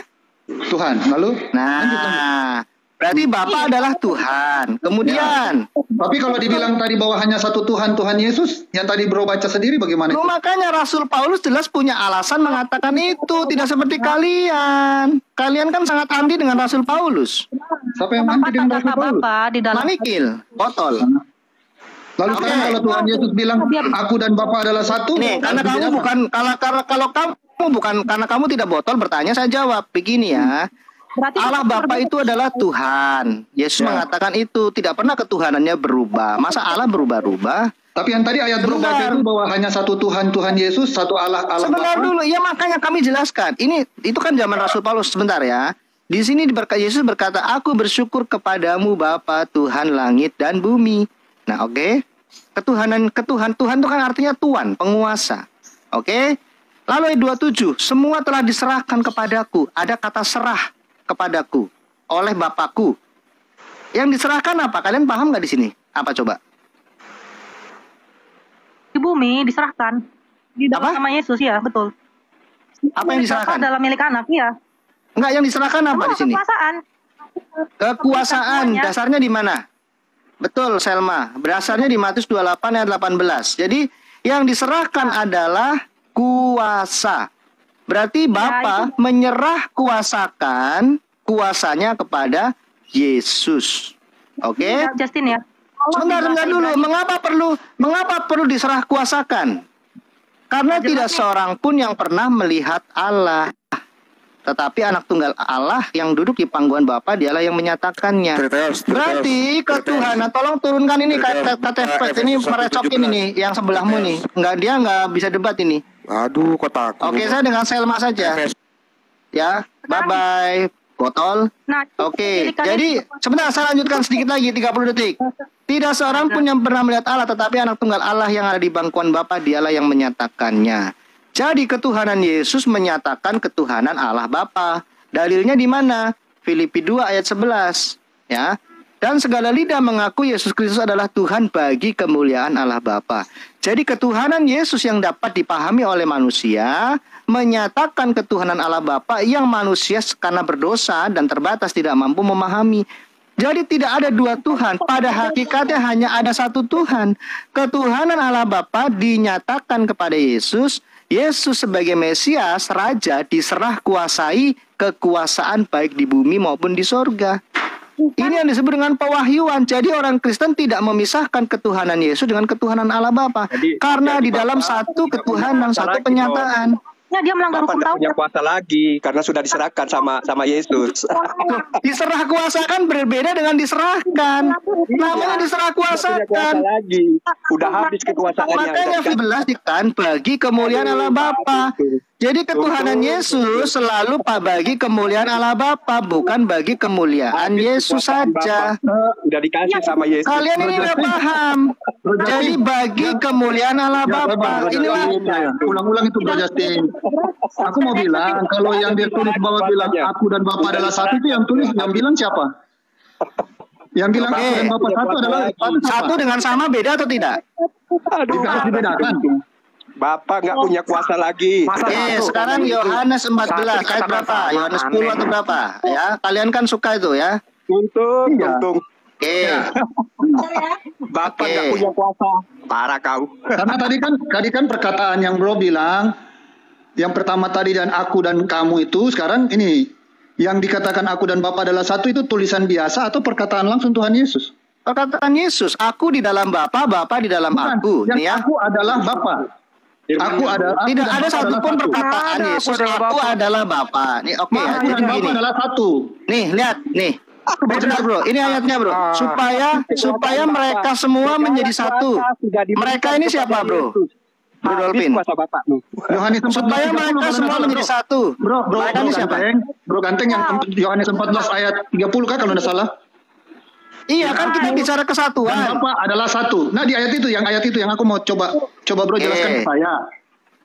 Tuhan. Lalu? Nah, Berarti Bapa adalah Tuhan. Kemudian, Tapi kalau dibilang tadi bahwa hanya satu Tuhan, Tuhan Yesus, yang tadi bro baca sendiri bagaimana? loh, makanya Rasul Paulus jelas punya alasan mengatakan itu. Tidak seperti kalian. Kalian kan sangat anti dengan Rasul Paulus. Siapa yang Bapak anti dengan kata Rasul Paulus? Bapak di dalam Manikil, botol. Lalu sekarang Oke. kalau Tuhan Yesus bilang aku dan Bapa adalah satu, Nih, karena berarti kamu apa? bukan kalau kamu bukan karena kamu tidak botol bertanya, saya jawab begini ya. berarti Allah Bapa itu adalah Tuhan. Yesus mengatakan itu, tidak pernah ketuhanannya berubah. Masa Allah berubah-ubah? Tapi yang tadi ayat bro baca Sebentar. itu bahwa hanya satu Tuhan, Tuhan Yesus, satu Allah, Allah Sebentar Bapa. dulu, ya makanya kami jelaskan. Itu kan zaman Rasul Paulus. Sebentar ya. Di sini Yesus berkata, aku bersyukur kepadamu Bapa Tuhan langit dan bumi. Nah, oke. Tuhan itu kan artinya Tuan, penguasa. Oke. Lalu ayat 27, semua telah diserahkan kepadaku. Ada kata serah kepadaku oleh Bapakku. Yang diserahkan apa? Kalian paham nggak di sini? Apa coba? di bumi diserahkan di dalam Apa? nama Yesus, ya betul. Apa yang diserahkan? Bapa adalah milik anak, ya. Enggak, yang diserahkan apa di sini? Kekuasaan. Kekuasaan Semuanya. dasarnya di mana? Betul, Selma. Dasarnya di Matius 28 ayat 18. Jadi yang diserahkan adalah kuasa. Berarti Bapa menyerah kuasanya kepada Yesus. Oke? Ya, Justin, ya. Sebentar dulu. Mengapa perlu diserah kuasakan? Karena tidak seorang pun yang pernah melihat Allah. Tetapi anak tunggal Allah yang duduk di pangkuan Bapa, dialah yang menyatakannya. Berarti ketuhanan, tolong turunkan ini KTP ini merecokin ini yang sebelahmu nih. Dia nggak bisa debat ini. Aduh, kok takut. Oke, saya dengan Selma saja. Ya, bye bye. Botol. Nah, Oke, jadi sebentar saya lanjutkan sedikit lagi 30 detik. Tidak seorang pun yang pernah melihat Allah, tetapi anak tunggal Allah yang ada di bangkuan Bapa, dialah yang menyatakannya. Jadi ketuhanan Yesus menyatakan ketuhanan Allah Bapa. Dalilnya di mana? Filipi 2 ayat 11, ya. Dan segala lidah mengaku Yesus Kristus adalah Tuhan bagi kemuliaan Allah Bapa. Jadi ketuhanan Yesus yang dapat dipahami oleh manusia menyatakan ketuhanan Allah Bapa yang manusia karena berdosa dan terbatas tidak mampu memahami. Jadi tidak ada dua Tuhan. Pada hakikatnya hanya ada satu Tuhan. Ketuhanan Allah Bapa dinyatakan kepada Yesus. Yesus sebagai Mesias, Raja, diserah kuasai kekuasaan baik di bumi maupun di sorga. Ini yang disebut dengan pewahyuan. Jadi orang Kristen tidak memisahkan ketuhanan Yesus dengan ketuhanan Allah Bapa. Karena di dalam satu ketuhanan, satu penyataan. Ya, dia melanggar Bapak hukum nggak punya Taurat. kuasa lagi karena sudah diserahkan sama Yesus. Diserah kuasakan berbeda dengan diserahkan. Namanya diserah Kuasa kuasakan. lagi. Udah habis kekuasaannya. Makanya Filipi 11 kan bagi kemuliaan Allah Bapa. Jadi ketuhanan Yesus selalu bagi kemuliaan Allah Bapa, bukan bagi kemuliaan Yesus saja. Udah dikasih sama Yesus. Kalian ini nggak paham. Jadi bagi kemuliaan Allah Bapa. Inilah Ulang-ulang itu Bro Justin. Aku mau bilang kalau yang dia tulis bawah bilang aku dan Bapa adalah satu, itu yang tulis yang bilang siapa? Yang bilang aku dan Bapa satu adalah satu dengan sama beda atau tidak? Juga harus dibedakan. Bapak nggak punya kuasa lagi. Oke, sekarang Yohanes 14 ayat berapa? Yohanes 10 atau berapa? Ya, kalian kan suka itu ya. Untung. Oke. Bapak nggak punya kuasa. Parah kau. Karena tadi kan perkataan yang Bro bilang, yang pertama tadi dan aku dan kamu itu, sekarang ini yang dikatakan aku dan Bapa adalah satu, itu tulisan biasa atau perkataan langsung Tuhan Yesus? Perkataan Yesus, aku di dalam Bapa, Bapa di dalam aku. Yang Nih ya. aku adalah Bapa. Aku adalah Tidak ada satupun perkataan Yesus aku adalah Bapa. Nih oke ya. Aku Jadi dan Bapa begini. adalah satu. Nih, lihat nih. Benar bro, ini ayatnya bro. Supaya mereka semua menjadi satu. Mereka ini siapa bro? Bro Dolphin. Kuasa Bapak. Yohanes 14 Supaya mereka semua menjadi satu. Bro Mereka ini siapa? Ganteng yang Yohanes 14 ayat 30 kan kalau tidak salah. Iya kan kita bicara Dan kesatuan. Bapa adalah satu. Nah di ayat itu yang aku mau coba Bro jelaskan ke saya.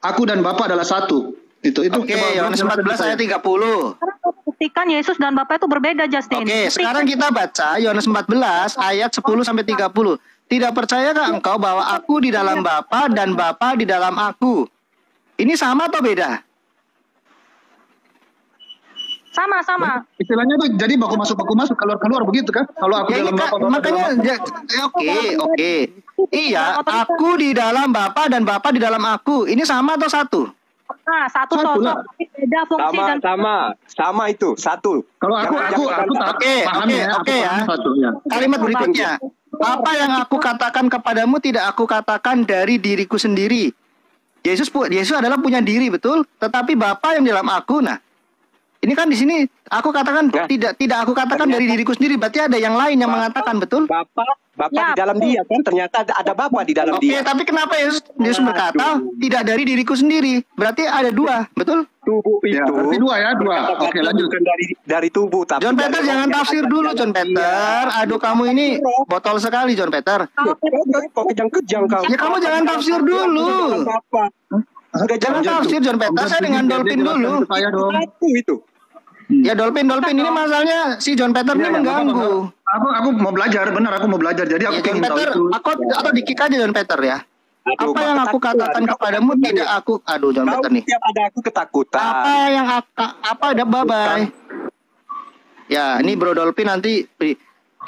Aku dan Bapa adalah satu. Itu Oke, Yohanes 14 ayat 30. Buktikan Yesus dan Bapa itu berbeda, Justin. Oke, sekarang kita baca Yohanes 14 ayat 10 sampai 30. Tidak percayakah engkau bahwa aku di dalam Bapa dan Bapa di dalam aku? Ini sama atau beda? Sama. Istilahnya tuh jadi baku masuk keluar begitu kan? Kalau aku Ya, ini dalam Bapa, Bapa makanya dalam aku. oke. Iya, aku di dalam Bapa dan Bapa di dalam aku. Ini sama atau satu? Nah, satu Satu sosok lah. tapi beda fungsi dan Sama itu satu. Kalau aku tak paham ya. Aku Oke ya. paham satu ya. Kalimat berikutnya. Apa yang aku katakan kepadamu tidak aku katakan dari diriku sendiri. Yesus adalah punya diri, betul? Tetapi Bapa yang di dalam aku. Nah, ini kan di sini aku katakan tidak aku katakan dari diriku sendiri. Berarti ada yang lain yang mengatakan, betul? Bapak Ya, di dalam dia kan, ternyata ada Bapak di dalam Oke, dia. tapi kenapa Yesus berkata tidak dari diriku sendiri? Berarti ada dua, betul? Tubuh Ya, itu berarti dua ya, dua. Oke, lanjut. bukan dari tubuh, tapi John Peter dari jangan roh yang tafsir ada dulu, di John dalam Peter. Aduh, kamu ini botol sekali, John Peter. Kok kejang-kejang kau? Ya kamu jangan tafsir dulu. Udah Jangan tafsir, John Peter. Saya dengan Dolphin dulu. Saya dong. Satu itu. Ya Dolphin ini masalahnya si John Peter ini mengganggu. Aku mau belajar, benar aku mau belajar. Jadi aku Ya John ingin tahu Peter, itu. atau di-kick aja John Peter ya. Aduh, Apa yang aku katakan kepadamu tidak aku. Aduh, John Kau Peter nih. tiap ada aku ketakutan. Apa ada bye-bye. Ya, ini Bro Dolphin nanti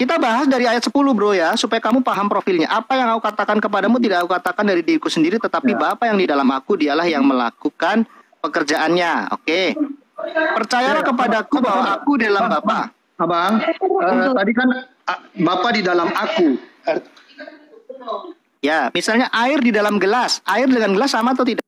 kita bahas dari ayat 10 Bro ya, supaya kamu paham profilnya. Apa yang aku katakan kepadamu tidak aku katakan dari diriku sendiri, tetapi Bapa yang di dalam aku dialah yang melakukan pekerjaannya. Oke. Percayalah kepadaku bahwa aku di dalam Bapa. Abang, tadi kan Bapa di dalam aku. Ya, misalnya air di dalam gelas. Air dengan gelas sama atau tidak?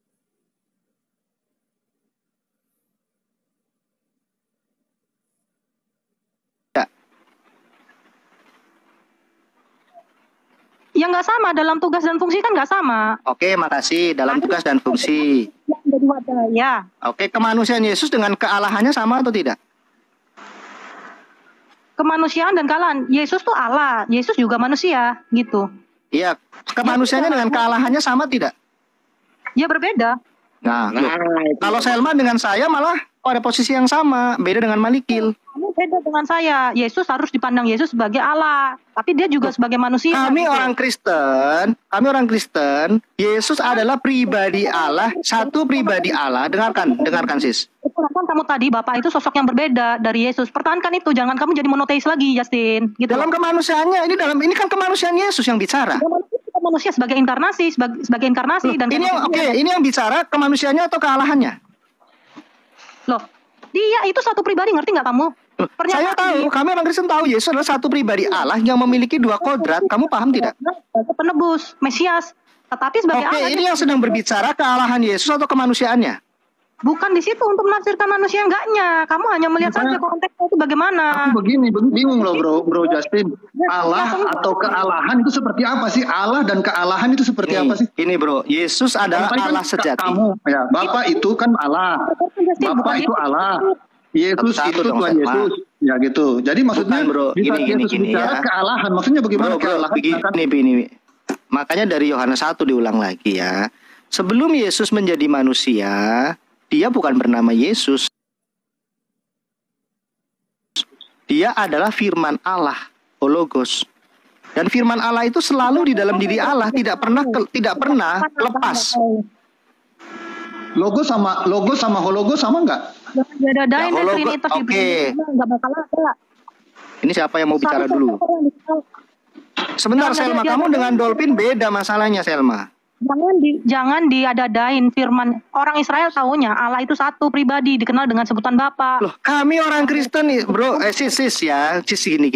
ya nggak sama dalam tugas dan fungsi kan nggak sama. Oke, makasih. Dalam tugas dan fungsi. Jadi wadah, ya. Oke, kemanusiaan Yesus dengan kealahannya sama atau tidak? Kemanusiaan dan kealahan. Yesus tuh Allah, Yesus juga manusia, gitu. Iya, kemanusiaannya dengan kealahannya sama tidak? Ya berbeda. Nah, loh. Kalau Selma dengan saya malah pada posisi yang sama, beda dengan Malikil. Kamu beda dengan saya. Yesus harus dipandang Yesus sebagai Allah, tapi dia juga sebagai manusia. Kami gitu. orang Kristen, Yesus adalah pribadi Allah, satu pribadi Allah. Dengarkan sis. Pertanyakan kamu tadi Bapak itu sosok yang berbeda dari Yesus. Pertahankan itu, jangan kamu jadi monoteis lagi, Justin. Gitu. Dalam kemanusiaannya, ini kan kemanusiaan Yesus yang bicara. Manusia sebagai inkarnasi, sebagai inkarnasi dan ini yang bicara kemanusiaannya atau kealahannya? Loh, dia itu satu pribadi, ngerti nggak kamu? Saya tahu, kami orang Kristen tahu Yesus adalah satu pribadi Allah yang memiliki dua kodrat. Kamu paham tidak? Penebus, Mesias. Tetapi sebagai Oke, Allah, ini yang sedang berbicara kealahan Yesus atau kemanusiaannya? bukan di situ untuk menafsirkan manusia enggaknya. Kamu hanya melihat saja konteksnya itu bagaimana. Aku bingung loh bro Justin. Allah atau kealahan itu seperti apa sih? Allah dan kealahan itu seperti apa sih? Ini bro, Yesus adalah Allah sejati. Kamu, ya, Bapak itu kan Allah. Bapak itu Allah. Yesus itu Tuhan Yesus. Ya gitu. Jadi maksudnya bukan, bro. Gini bicara ya. kealahan. Maksudnya bagaimana kealahan? Begini. Makanya dari Yohanes 1 diulang lagi ya. Sebelum Yesus menjadi manusia, dia bukan bernama Yesus. Dia adalah firman Allah, Hologos. Dan firman Allah itu selalu di dalam diri Allah, tidak pernah lepas. Logo sama hologos sama enggak? Ada Trinitas di Oke. enggak bakal ada. Ini siapa yang mau bicara dulu? Sebentar Selma, kamu dengan Dolphin beda masalahnya Selma. Jangan diadadain firman. Orang Israel taunya Allah itu satu pribadi, dikenal dengan sebutan Bapa. Loh, kami orang Kristen nih, bro, sis ya, gini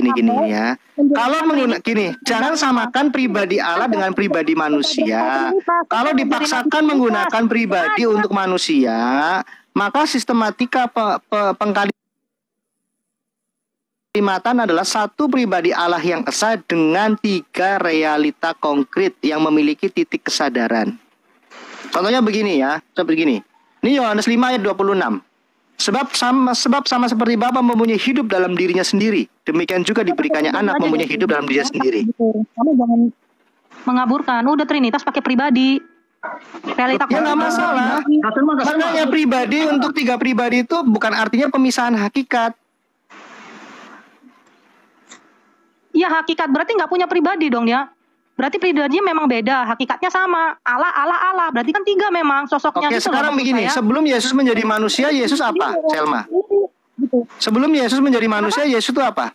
ya. Kalau gini, jangan samakan pribadi Allah dengan pribadi manusia. Kalau dipaksakan menggunakan pribadi untuk manusia, maka sistematika Kalimatan adalah satu pribadi Allah yang esa dengan tiga realita konkret yang memiliki titik kesadaran. Contohnya begini ya, seperti gini. Ini Yohanes 5 ayat 26. Sebab sama seperti Bapa mempunyai hidup dalam dirinya sendiri, demikian juga diberikannya anak mempunyai hidup dalam dirinya sendiri. Kamu jangan mengaburkan. Udah Trinitas pakai pribadi. Realita Ya nggak masalah. Makanya pribadi untuk tiga pribadi itu bukan artinya pemisahan hakikat. Iya hakikat berarti nggak punya pribadi dong ya. Berarti pribadinya memang beda, hakikatnya sama. Allah. Berarti kan tiga memang sosoknya. Oke, gitu sekarang begini, sebelum Yesus menjadi manusia, Yesus apa, Selma? Sebelum Yesus menjadi manusia, Yesus itu apa?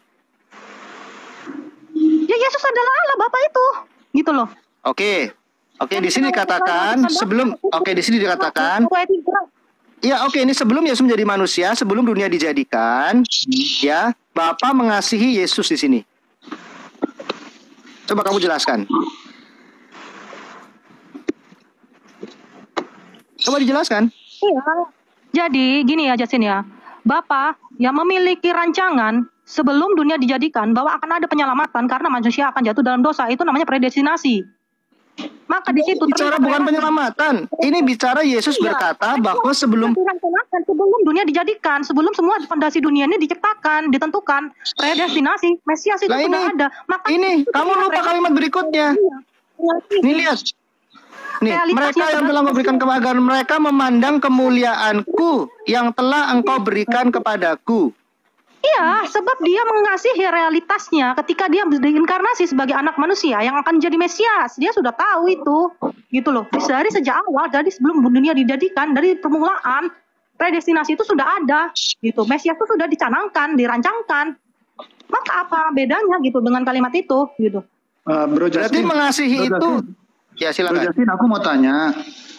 Ya Yesus adalah Allah Bapa itu. Gitu loh. Oke, di sini dikatakan sebelum. Oke, di sini dikatakan. Ya, oke, ini sebelum Yesus menjadi manusia, sebelum dunia dijadikan, ya, Bapa mengasihi Yesus di sini. Coba kamu jelaskan. Coba dijelaskan. Iya. Jadi gini ya Jasin ya. Bapa yang memiliki rancangan sebelum dunia dijadikan bahwa akan ada penyelamatan karena manusia akan jatuh dalam dosa, itu namanya predestinasi. Maka di situ bicara bukan penyelamatan. Ini bicara Yesus berkata bahwa sebelum dunia dijadikan, sebelum semua fondasi dunia ini diciptakan, ditentukan, predestinasi, Mesias itu sudah ada. Maka ini kamu lupa kalimat berikutnya. Ini lihat. Nih, mereka yang telah memberikan kebahagiaan mereka memandang kemuliaanku yang telah engkau berikan kepadaku. Iya, sebab dia mengasihi realitasnya ketika dia diinkarnasi sebagai anak manusia yang akan jadi Mesias. Dia sudah tahu itu, gitu loh. Dari sejak awal, dari sebelum dunia dijadikan, dari permulaan, predestinasi itu sudah ada, gitu. Mesias itu sudah dicanangkan, dirancangkan. Maka apa bedanya gitu dengan kalimat itu, gitu? Bro Justin, berarti mengasihi Bro itu. Justin. Ya silakan. Bro Justin, aku mau tanya.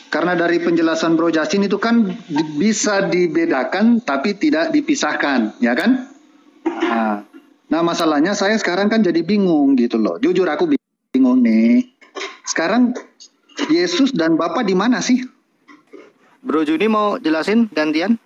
Karena dari penjelasan Bro Justin itu kan bisa dibedakan tapi tidak dipisahkan, ya kan? Nah, masalahnya saya sekarang kan jadi bingung gitu loh. Jujur aku bingung nih. Sekarang Yesus dan Bapa di mana sih? Bro Juni mau jelasin gantian?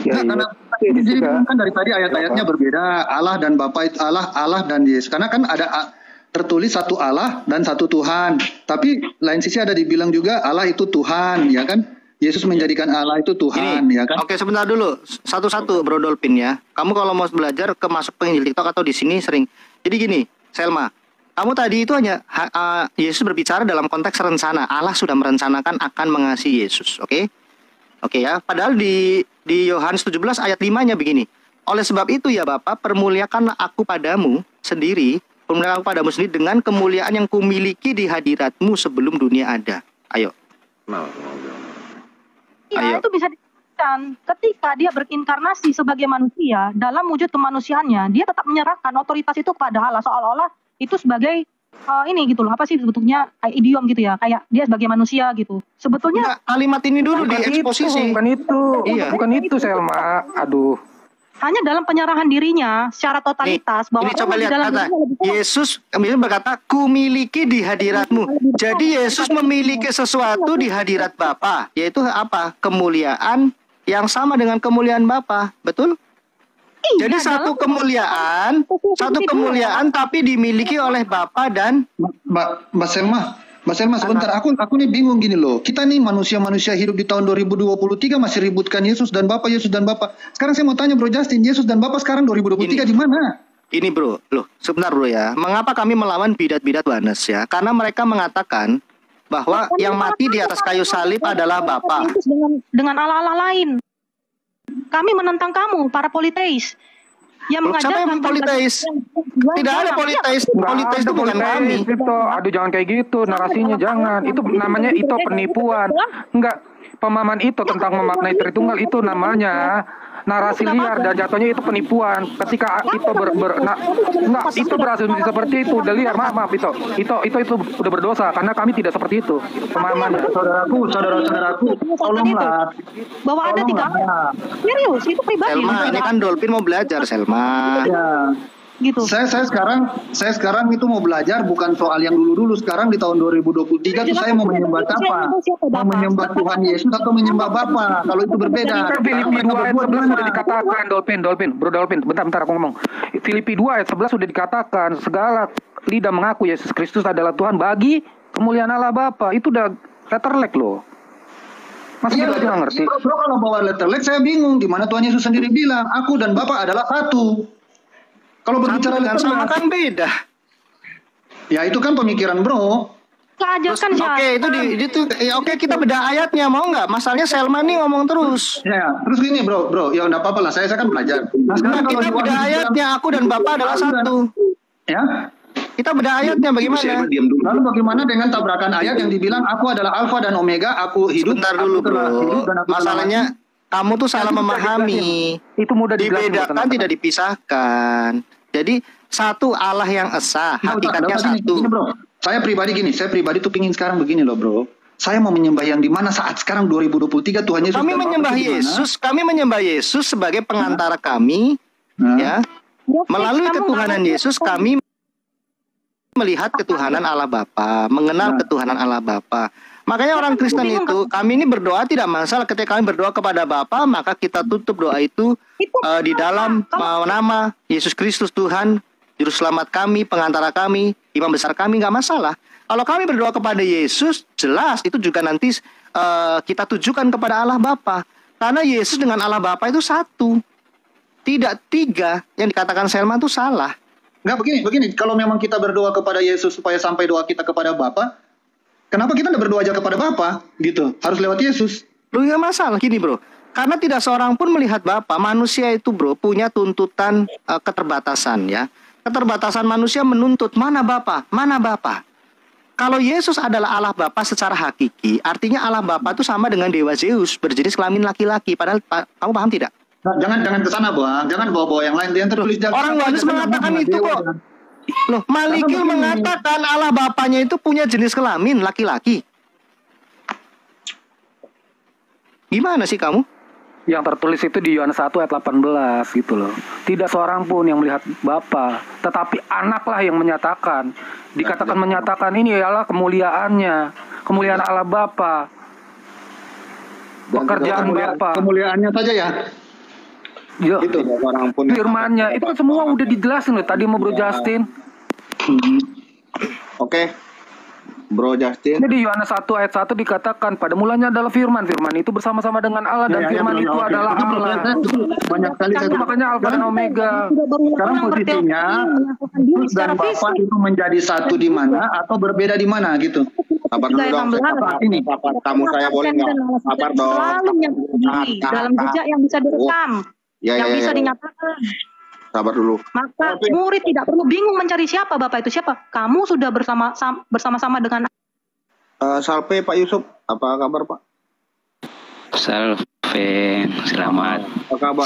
Ya, karena jadi kan dari tadi ayat-ayatnya berbeda. Allah dan Bapa itu Allah dan Yesus. Karena kan ada tertulis satu Allah dan satu Tuhan. Tapi lain sisi ada dibilang juga Allah itu Tuhan, ya kan? Yesus menjadikan Allah itu Tuhan, ya kan? Oke, sebentar dulu. Satu-satu, Bro Dolphin ya. Kamu kalau mau belajar masuk ke Injil TikTok atau di sini sering. Jadi gini, Selma. Kamu tadi itu hanya Yesus berbicara dalam konteks rencana. Allah sudah merencanakan akan mengasihi Yesus, oke? Oke ya. Padahal di Yohanes 17 ayat 5-nya begini. Oleh sebab itu ya Bapa, permuliakan aku padamu sendiri. Permuliakan aku padamu sendiri dengan kemuliaan yang kumiliki di hadiratmu sebelum dunia ada. Ayo. Ya, itu bisa dikatakan ketika dia berinkarnasi sebagai manusia dalam wujud kemanusiaannya, dia tetap menyerahkan otoritas itu kepada Allah, seolah-olah itu sebagai ini gitu loh, apa sih sebetulnya kayak idiom gitu ya, kayak dia sebagai manusia gitu. Sebetulnya kalimat ini dulu dieksposisi. Bukan itu. Iya. Bukan itu Selma. Aduh. Hanya dalam penyerahan dirinya secara totalitas bahwa ini coba lihat kata Yesus berkata kumiliki di hadiratmu. Jadi Yesus memiliki sesuatu di hadirat Bapa, yaitu apa? Kemuliaan yang sama dengan kemuliaan Bapa, betul? Iya, jadi satu kemuliaan tapi dimiliki oleh Bapa dan Mbak Selma sebentar, aku nih bingung gini loh. Kita nih manusia-manusia hidup di tahun 2023 masih ributkan Yesus dan Bapa. Sekarang saya mau tanya Bro Justin, Yesus dan Bapa sekarang 2023 di mana? Ini Bro, loh sebentar Bro ya. Mengapa kami melawan bidat-bidat Oneness ya? Karena mereka mengatakan bahwa yang mati di atas kayu salib adalah Bapa. Dengan Allah-Allah lain. Kami menentang kamu, para politeis. Siapa yang politeis? Tidak ada politeis. Politeis itu bukan kami. Aduh, jangan kayak gitu narasinya, jangan. Itu namanya itu penipuan. Enggak, pemahaman itu tentang memaknai Tritunggal itu namanya narasi liar dan jatuhnya itu penipuan. Ketika itu itu berhasil seperti itu, udah liar. Maaf itu udah berdosa karena kami tidak seperti itu pemahamannya. Saudaraku, tolonglah. Bahwa ada 3 serius, itu pribadi. Selma, ini kan Dolphin mau belajar, Selma. Ya. Gitu. Saya sekarang itu mau belajar bukan soal yang dulu sekarang di tahun 2023 itu saya mau menyembah apa? Mau menyembah Tuhan Yesus atau menyembah Bapa? Kalau itu berbeda. Filipi 2 ayat 11 sudah dikatakan, Bro Dolphin, bentar aku ngomong. Filipi 2 ayat 11 sudah dikatakan segala lidah mengaku Yesus Kristus adalah Tuhan bagi kemuliaan Allah Bapa. Itu udah letterlek loh. Masa kita nggak ngerti? Bro, kalau bawa letterlek saya bingung. Di mana Tuhan Yesus sendiri bilang, aku dan Bapa adalah satu. Kalau berbicara sama kan beda. Ya itu kan pemikiran Bro. Ajarkan Oke, kita beda ayatnya, mau nggak? Masalahnya Selma nih ngomong terus. Ya, terus gini Bro, ya nggak apa-apa lah. Saya kan belajar. Nah, kita beda ayatnya, aku dan Bapak adalah satu. Ya. Kita beda ayatnya bagaimana? Lalu bagaimana dengan tabrakan ayat yang dibilang aku adalah Alfa dan Omega, aku hidup. Sebentar dulu Bro. Masalahnya Kamu tuh salah memahami. Itu mudah dijelasin. Dibedakan, tidak dipisahkan. Jadi satu Allah yang esa, hakikatnya satu. Gini, bro. Saya pribadi tuh pingin sekarang begini loh, bro. Saya mau menyembah yang di mana saat sekarang 2023 Tuhan Yesus. Kami menyembah Yesus sebagai pengantara kami, ya. Melalui ketuhanan Yesus kami melihat ketuhanan Allah Bapa, mengenal ketuhanan Allah Bapa. Makanya orang Kristen itu, kami ini berdoa tidak masalah. Ketika kami berdoa kepada Bapa, maka kita tutup doa itu di dalam nama Yesus Kristus Tuhan, Juru Selamat kami, pengantara kami, Imam besar kami, nggak masalah. Kalau kami berdoa kepada Yesus, jelas itu juga nanti kita tujukan kepada Allah Bapa. Karena Yesus dengan Allah Bapa itu satu, tidak tiga. Yang dikatakan Selma itu salah. Nggak, begini. Kalau memang kita berdoa kepada Yesus supaya sampai doa kita kepada Bapa, kenapa kita tidak berdoa aja kepada Bapa gitu? Harus lewat Yesus. Lu nggak masalah gini, bro. Karena tidak seorang pun melihat Bapa. Manusia itu, bro, punya tuntutan keterbatasan, ya. Keterbatasan manusia menuntut mana Bapa, mana Bapa. Kalau Yesus adalah Allah Bapa secara hakiki, artinya Allah Bapa itu sama dengan Dewa Zeus, berjenis kelamin laki-laki. Padahal kamu paham tidak? Nah, jangan ke sana, Bang. Jangan bawa-bawa yang lain. Yang tertulis orang Yohanes mengatakan itu kok. Loh, Malikil mengatakan Allah Bapanya itu punya jenis kelamin laki-laki. Gimana sih kamu? Yang tertulis itu di Yohanes 1 ayat 18 gitu loh. Tidak seorang pun yang melihat Bapa, tetapi Anaklah yang menyatakan. Dikatakan menyatakan ini ialah kemuliaannya, kemuliaan Allah Bapa. Pekerjaan Bapa. Kemuliaannya saja ya. Ya, itu firmannya itu kan semua udah dijelasin loh tadi sama Bro Justin. Oke. Bro Justin. Jadi Yohanes 1 ayat 1 dikatakan pada mulanya adalah firman. Firman itu bersama-sama dengan Allah dan firman itu adalah Allah. Banyak sekali makanya Alfa dan Omega. Sekarang posisinya Yesus dan Bapa itu menjadi satu di mana atau berbeda di mana gitu. Sabar dulu dong. Sabar, tamu saya boleh nggak? Sabar dong. Selalu menyangkut dalam jejak yang bisa direkam. Yang bisa dinyatakan. Sabar dulu. Maka murid tidak perlu bingung mencari siapa Bapak itu siapa. Kamu sudah bersama-sama dengan Salve Pak Yusuf, apa kabar Pak? Salve, selamat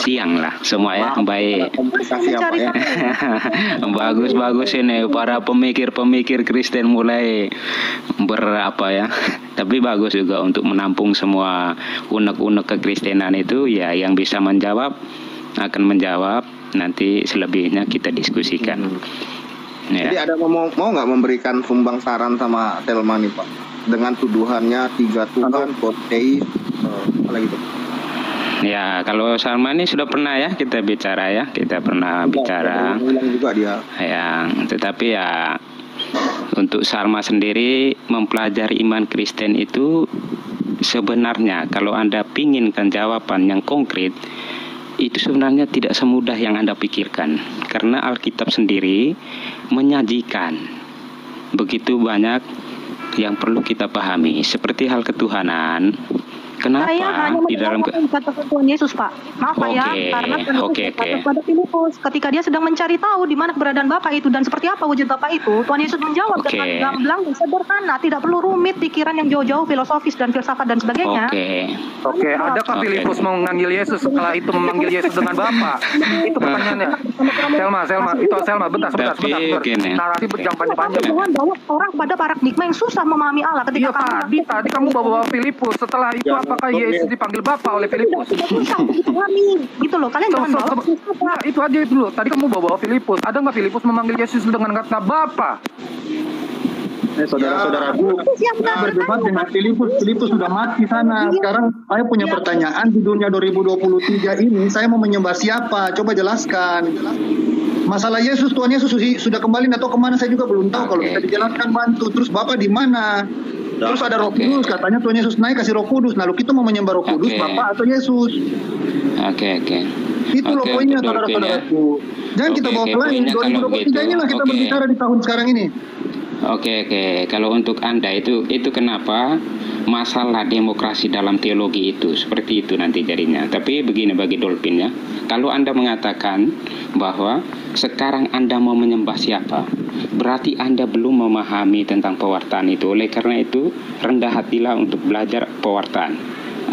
siang lah semua ya, baik. Bagus ini para pemikir Kristen mulai berapa ya. Tapi bagus juga untuk menampung semua unek-unek kekristenan itu ya, yang bisa menjawab akan menjawab, nanti selebihnya kita diskusikan. Ya. Jadi ada mau nggak memberikan sumbang saran sama Selma nih Pak, dengan tuduhannya 3 Tuhan, poteis, apa gitu? Ya, kalau Salma ini sudah pernah ya kita bicara ya, kita pernah bicara. Juga dia. Ya, tetapi ya untuk Salma sendiri mempelajari iman Kristen itu sebenarnya kalau Anda pinginkan jawaban yang konkret, itu sebenarnya tidak semudah yang Anda pikirkan. Karena Alkitab sendiri menyajikan begitu banyak yang perlu kita pahami. Seperti hal ketuhanan. Kenapa saya hanya di dalam kata Tuhan Yesus, Pak. Maaf Pak ya, karena pada Filipus ketika dia sedang mencari tahu di mana keberadaan Bapa itu dan seperti apa wujud Bapa itu, Tuhan Yesus menjawab dengan gamblang dan sederhana, tidak perlu rumit pikiran yang jauh-jauh filosofis dan filsafat dan sebagainya. Oke, adakah Filipus memanggil Yesus setelah itu memanggil Yesus dengan Bapa? Itu pertanyaannya. Selma, bentar. Narasi berjam panjang-panjang. Tuhan bawa orang pada paradigma yang susah memahami Allah ketika tadi kamu bawa Filipus, setelah itu apakah Yesus dipanggil Bapa oleh Filipus? Gitu loh, kalian jangan bawa. Itu aja dulu. Tadi kamu bawa Filipus. Ada nggak Filipus memanggil Yesus dengan kata Bapa? Saudara-saudaraku, berdebat dengan Filipus sudah mati sana. Sekarang saya punya pertanyaan, di dunia 2023 ini saya mau menyembah siapa? Coba jelaskan. Masalah Yesus, Tuhan Yesus sudah kembali atau kemana saya juga belum tahu. Kalau bisa dijelaskan bantu. Terus Bapa di mana? Terus ada Roh Kudus, katanya Tuhan Yesus naik kasih Roh Kudus. Lalu kita mau menyembah Roh Kudus, Bapa atau Yesus? Itu loh poinnya, saudara-saudaraku. Jangan kita bawa ke lain. 2023 inilah kita berbicara di tahun sekarang ini. Kalau untuk Anda itu kenapa masalah demokrasi dalam teologi itu seperti itu nanti jadinya. Tapi begini bagi Dolphin ya, kalau Anda mengatakan bahwa sekarang Anda mau menyembah siapa, berarti Anda belum memahami tentang pewartaan itu. Oleh karena itu rendah hatilah untuk belajar pewartaan.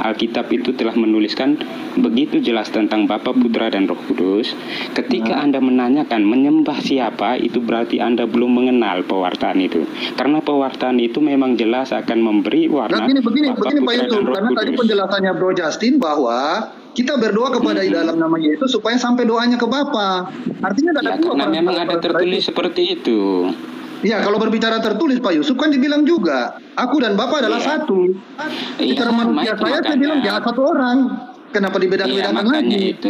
Alkitab itu telah menuliskan begitu jelas tentang Bapa, Putra, dan Roh Kudus. Ketika Anda menanyakan menyembah siapa, itu berarti Anda belum mengenal pewartaan itu. Karena pewartaan itu memang jelas akan memberi warna. Begini Pak Yusuf, karena tadi penjelasannya Bro Justin bahwa kita berdoa kepada di dalam nama Yesus supaya sampai doanya ke Bapa. Artinya ada dua. Karena memang ada tertulis seperti itu. Ya, kalau berbicara tertulis Pak Yusuf kan dibilang juga, aku dan Bapa adalah satu. Secara manusia saya bilang dia satu orang. Kenapa dibedakan-bedakan lagi?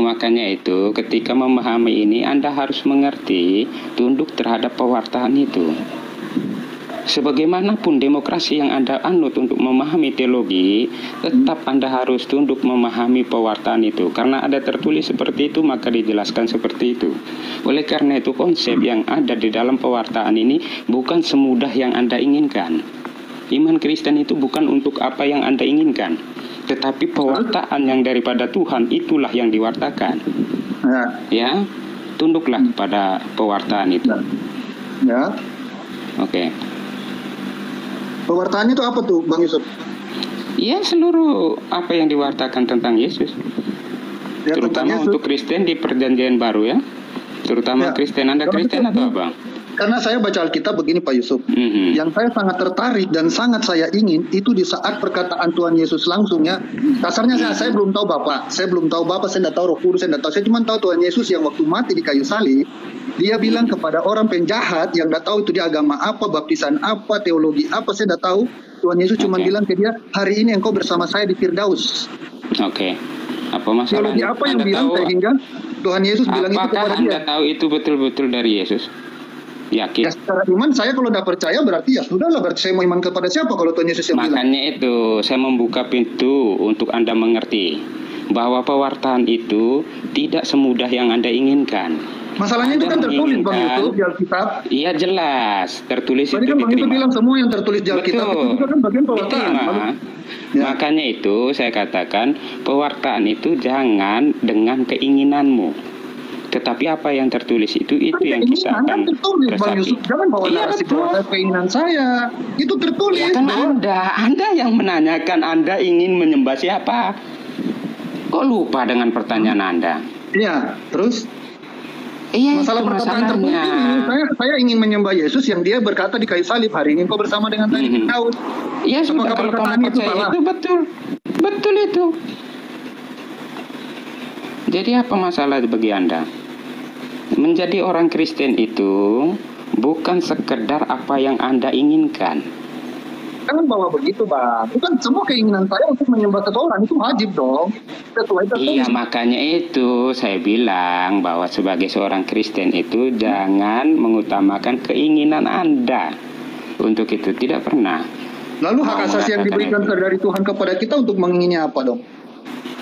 Makanya itu ketika memahami ini Anda harus mengerti tunduk terhadap pewartaan itu. Sebagaimanapun demokrasi yang Anda anut untuk memahami teologi, tetap Anda harus tunduk memahami pewartaan itu. Karena ada tertulis seperti itu, maka dijelaskan seperti itu. Oleh karena itu, konsep yang ada di dalam pewartaan ini bukan semudah yang Anda inginkan. Iman Kristen itu bukan untuk apa yang Anda inginkan, tetapi pewartaan yang daripada Tuhan itulah yang diwartakan. Ya, tunduklah kepada pewartaan itu. Ya. Oke. Pewartaannya itu apa tuh, Bang Yusuf? Ya, seluruh apa yang diwartakan tentang Yesus. Ya, terutama untuk Kristen di Perjanjian Baru ya. Terutama Kristen. Anda Kristen atau apa? Karena saya baca Alkitab begini Pak Yusuf. Yang saya sangat tertarik dan sangat saya ingin itu di saat perkataan Tuhan Yesus langsung ya. Kasarnya saya belum tahu Bapak. Saya belum tahu Bapak, saya tidak tahu Roh Kudus, saya tidak tahu. Saya cuma tahu Tuhan Yesus yang waktu mati di kayu salib, dia bilang kepada orang penjahat yang tidak tahu itu dia agama apa, baptisan apa, teologi apa, saya tidak tahu. Tuhan Yesus cuma bilang ke dia, hari ini engkau bersama saya di Firdaus. Apa masalahnya? Teologi apa yang Anda bilang sehingga Tuhan Yesus bilang itu kepada dia? Anda tahu itu betul-betul dari Yesus? Yakin? Ya secara iman saya kalau tidak percaya berarti ya sudahlah, berarti saya mau iman kepada siapa kalau Tuhan Yesus yang bilang. Makanya itu saya membuka pintu untuk Anda mengerti bahwa pewartaan itu tidak semudah yang Anda inginkan. Masalahnya itu kan tertulis Bang Yusuf di Alkitab. Iya jelas, tertulis tadi itu kan Bang Yusuf bilang semua yang tertulis di Alkitab itu juga kan bagian pewartaan. Makanya itu saya katakan pewartaan itu jangan dengan keinginanmu. Tetapi apa yang tertulis itu yang kita akan tertulis Bang Yusuf. Jangan bawa narasi bahwa keinginan saya. Itu tertulis. Ya, kan Anda yang menanyakan Anda ingin menyembah siapa? Kok lupa dengan pertanyaan Anda? Iya, terus? Iya, masalah perkataan tertulis ini, saya ingin menyembah Yesus yang dia berkata di kayu salib, hari ini kau bersama dengan saya di Daud. Iya, sudah kalau kamu percaya itu betul. Betul itu. Jadi apa masalah bagi Anda? Menjadi orang Kristen itu bukan sekedar apa yang Anda inginkan. Jangan bawa begitu Bang. Bukan semua keinginan saya untuk menyembah seseorang itu wajib dong. Iya, makanya itu saya bilang bahwa sebagai seorang Kristen itu jangan mengutamakan keinginan Anda. Untuk itu tidak pernah. Lalu hak asasi yang diberikan dari Tuhan kepada kita untuk mengingini apa dong?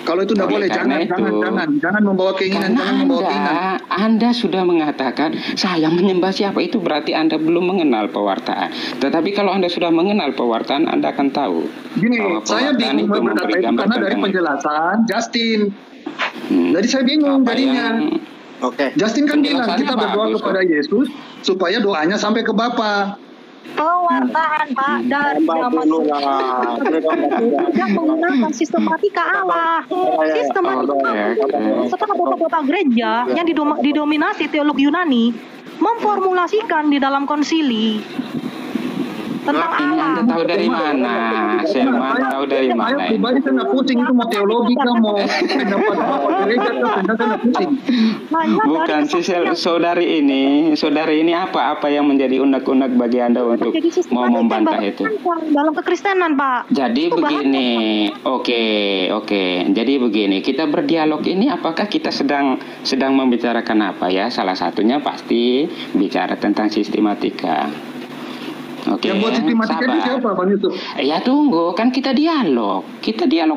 Kalau itu tidak boleh, jangan membawa keinginan, jangan membawa keinginan. Anda sudah mengatakan saya menyembah siapa, itu berarti Anda belum mengenal pewartaan. Tetapi kalau Anda sudah mengenal pewartaan, Anda akan tahu. Gini, saya bingung berkata itu karena dari penjelasan Justin. Jadi saya bingung jadinya. Justin kan bilang kita berdoa kepada Yesus supaya doanya sampai ke Bapa. Pewartaan Pak dari zaman tidak menggunakan sistematika Allah. Sistematika setelah beberapa gereja yang didominasi teologi Yunani memformulasikan di dalam konsili tentang ini Allah. Anda tahu dari mana? Selman tahu dari mana? Saya pribadi saya nggak pusing itu mau teologi kah, mau pendapat gereja kah, saya nggak pusing. Bukan saudari ini apa yang menjadi unek-unek bagi Anda untuk mau membantah itu? Dalam kekristenan Pak. Jadi begini, oke. Jadi begini, kita berdialog ini apakah kita sedang membicarakan apa ya? Salah satunya pasti bicara tentang sistematika. Yang buat sistematika itu siapa Bang Yusuf? Ya tunggu, kan kita dialog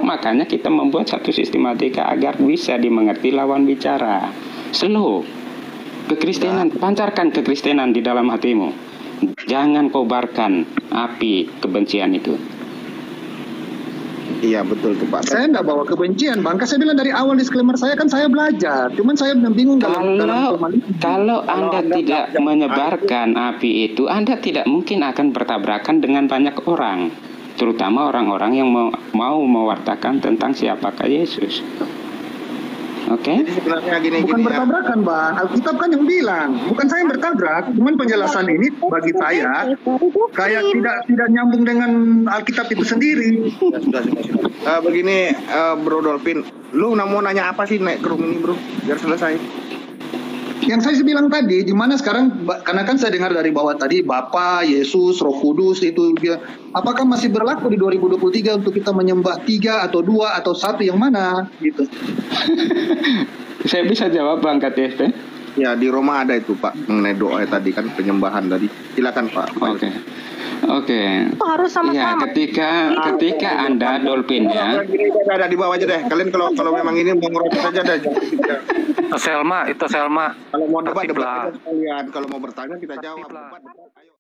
makanya kita membuat satu sistematika agar bisa dimengerti lawan bicara. Slow. Kekristenan, pancarkan kekristenan di dalam hatimu. Jangan kobarkan api kebencian itu. Iya betul tuh Pak. Saya nggak bawa kebencian Bang. Saya bilang dari awal disclaimer saya kan saya belajar. Cuman saya bingung kalau Anda tidak menyebarkan api itu, Anda tidak mungkin akan bertabrakan dengan banyak orang. terutama orang-orang yang mau mewartakan tentang siapakah Yesus. Oke? Jadi sebenarnya Bukan bertabrakan, Bang. Alkitab kan yang bilang, bukan saya yang bertabrak. Cuman penjelasan ini bagi saya kayak tidak nyambung dengan Alkitab itu sendiri. Sudah. Begini, Bro Dolphin, lu mau nanya apa sih naik ke room ini, Bro? Biar selesai. Yang saya bilang tadi, di mana sekarang, karena kan saya dengar dari bawah tadi, Bapa, Yesus, Roh Kudus, itu apakah masih berlaku di 2023 untuk kita menyembah 3 atau 2 atau 1 yang mana? Gitu. Saya bisa jawab Bang KTSP? Ya, di Roma ada itu, Pak, mengenai doa tadi kan, penyembahan tadi. Silakan, Pak. Oke. Harus Ya, sama-sama. ketika Anda Dolphin ya. Ada di bawah aja deh. Kalian kalau memang ini mau ngerocos aja deh. Selma. Kalau mau debat Tertib lah. aja sekalian. Kalau mau bertanya kita jawab. Debat.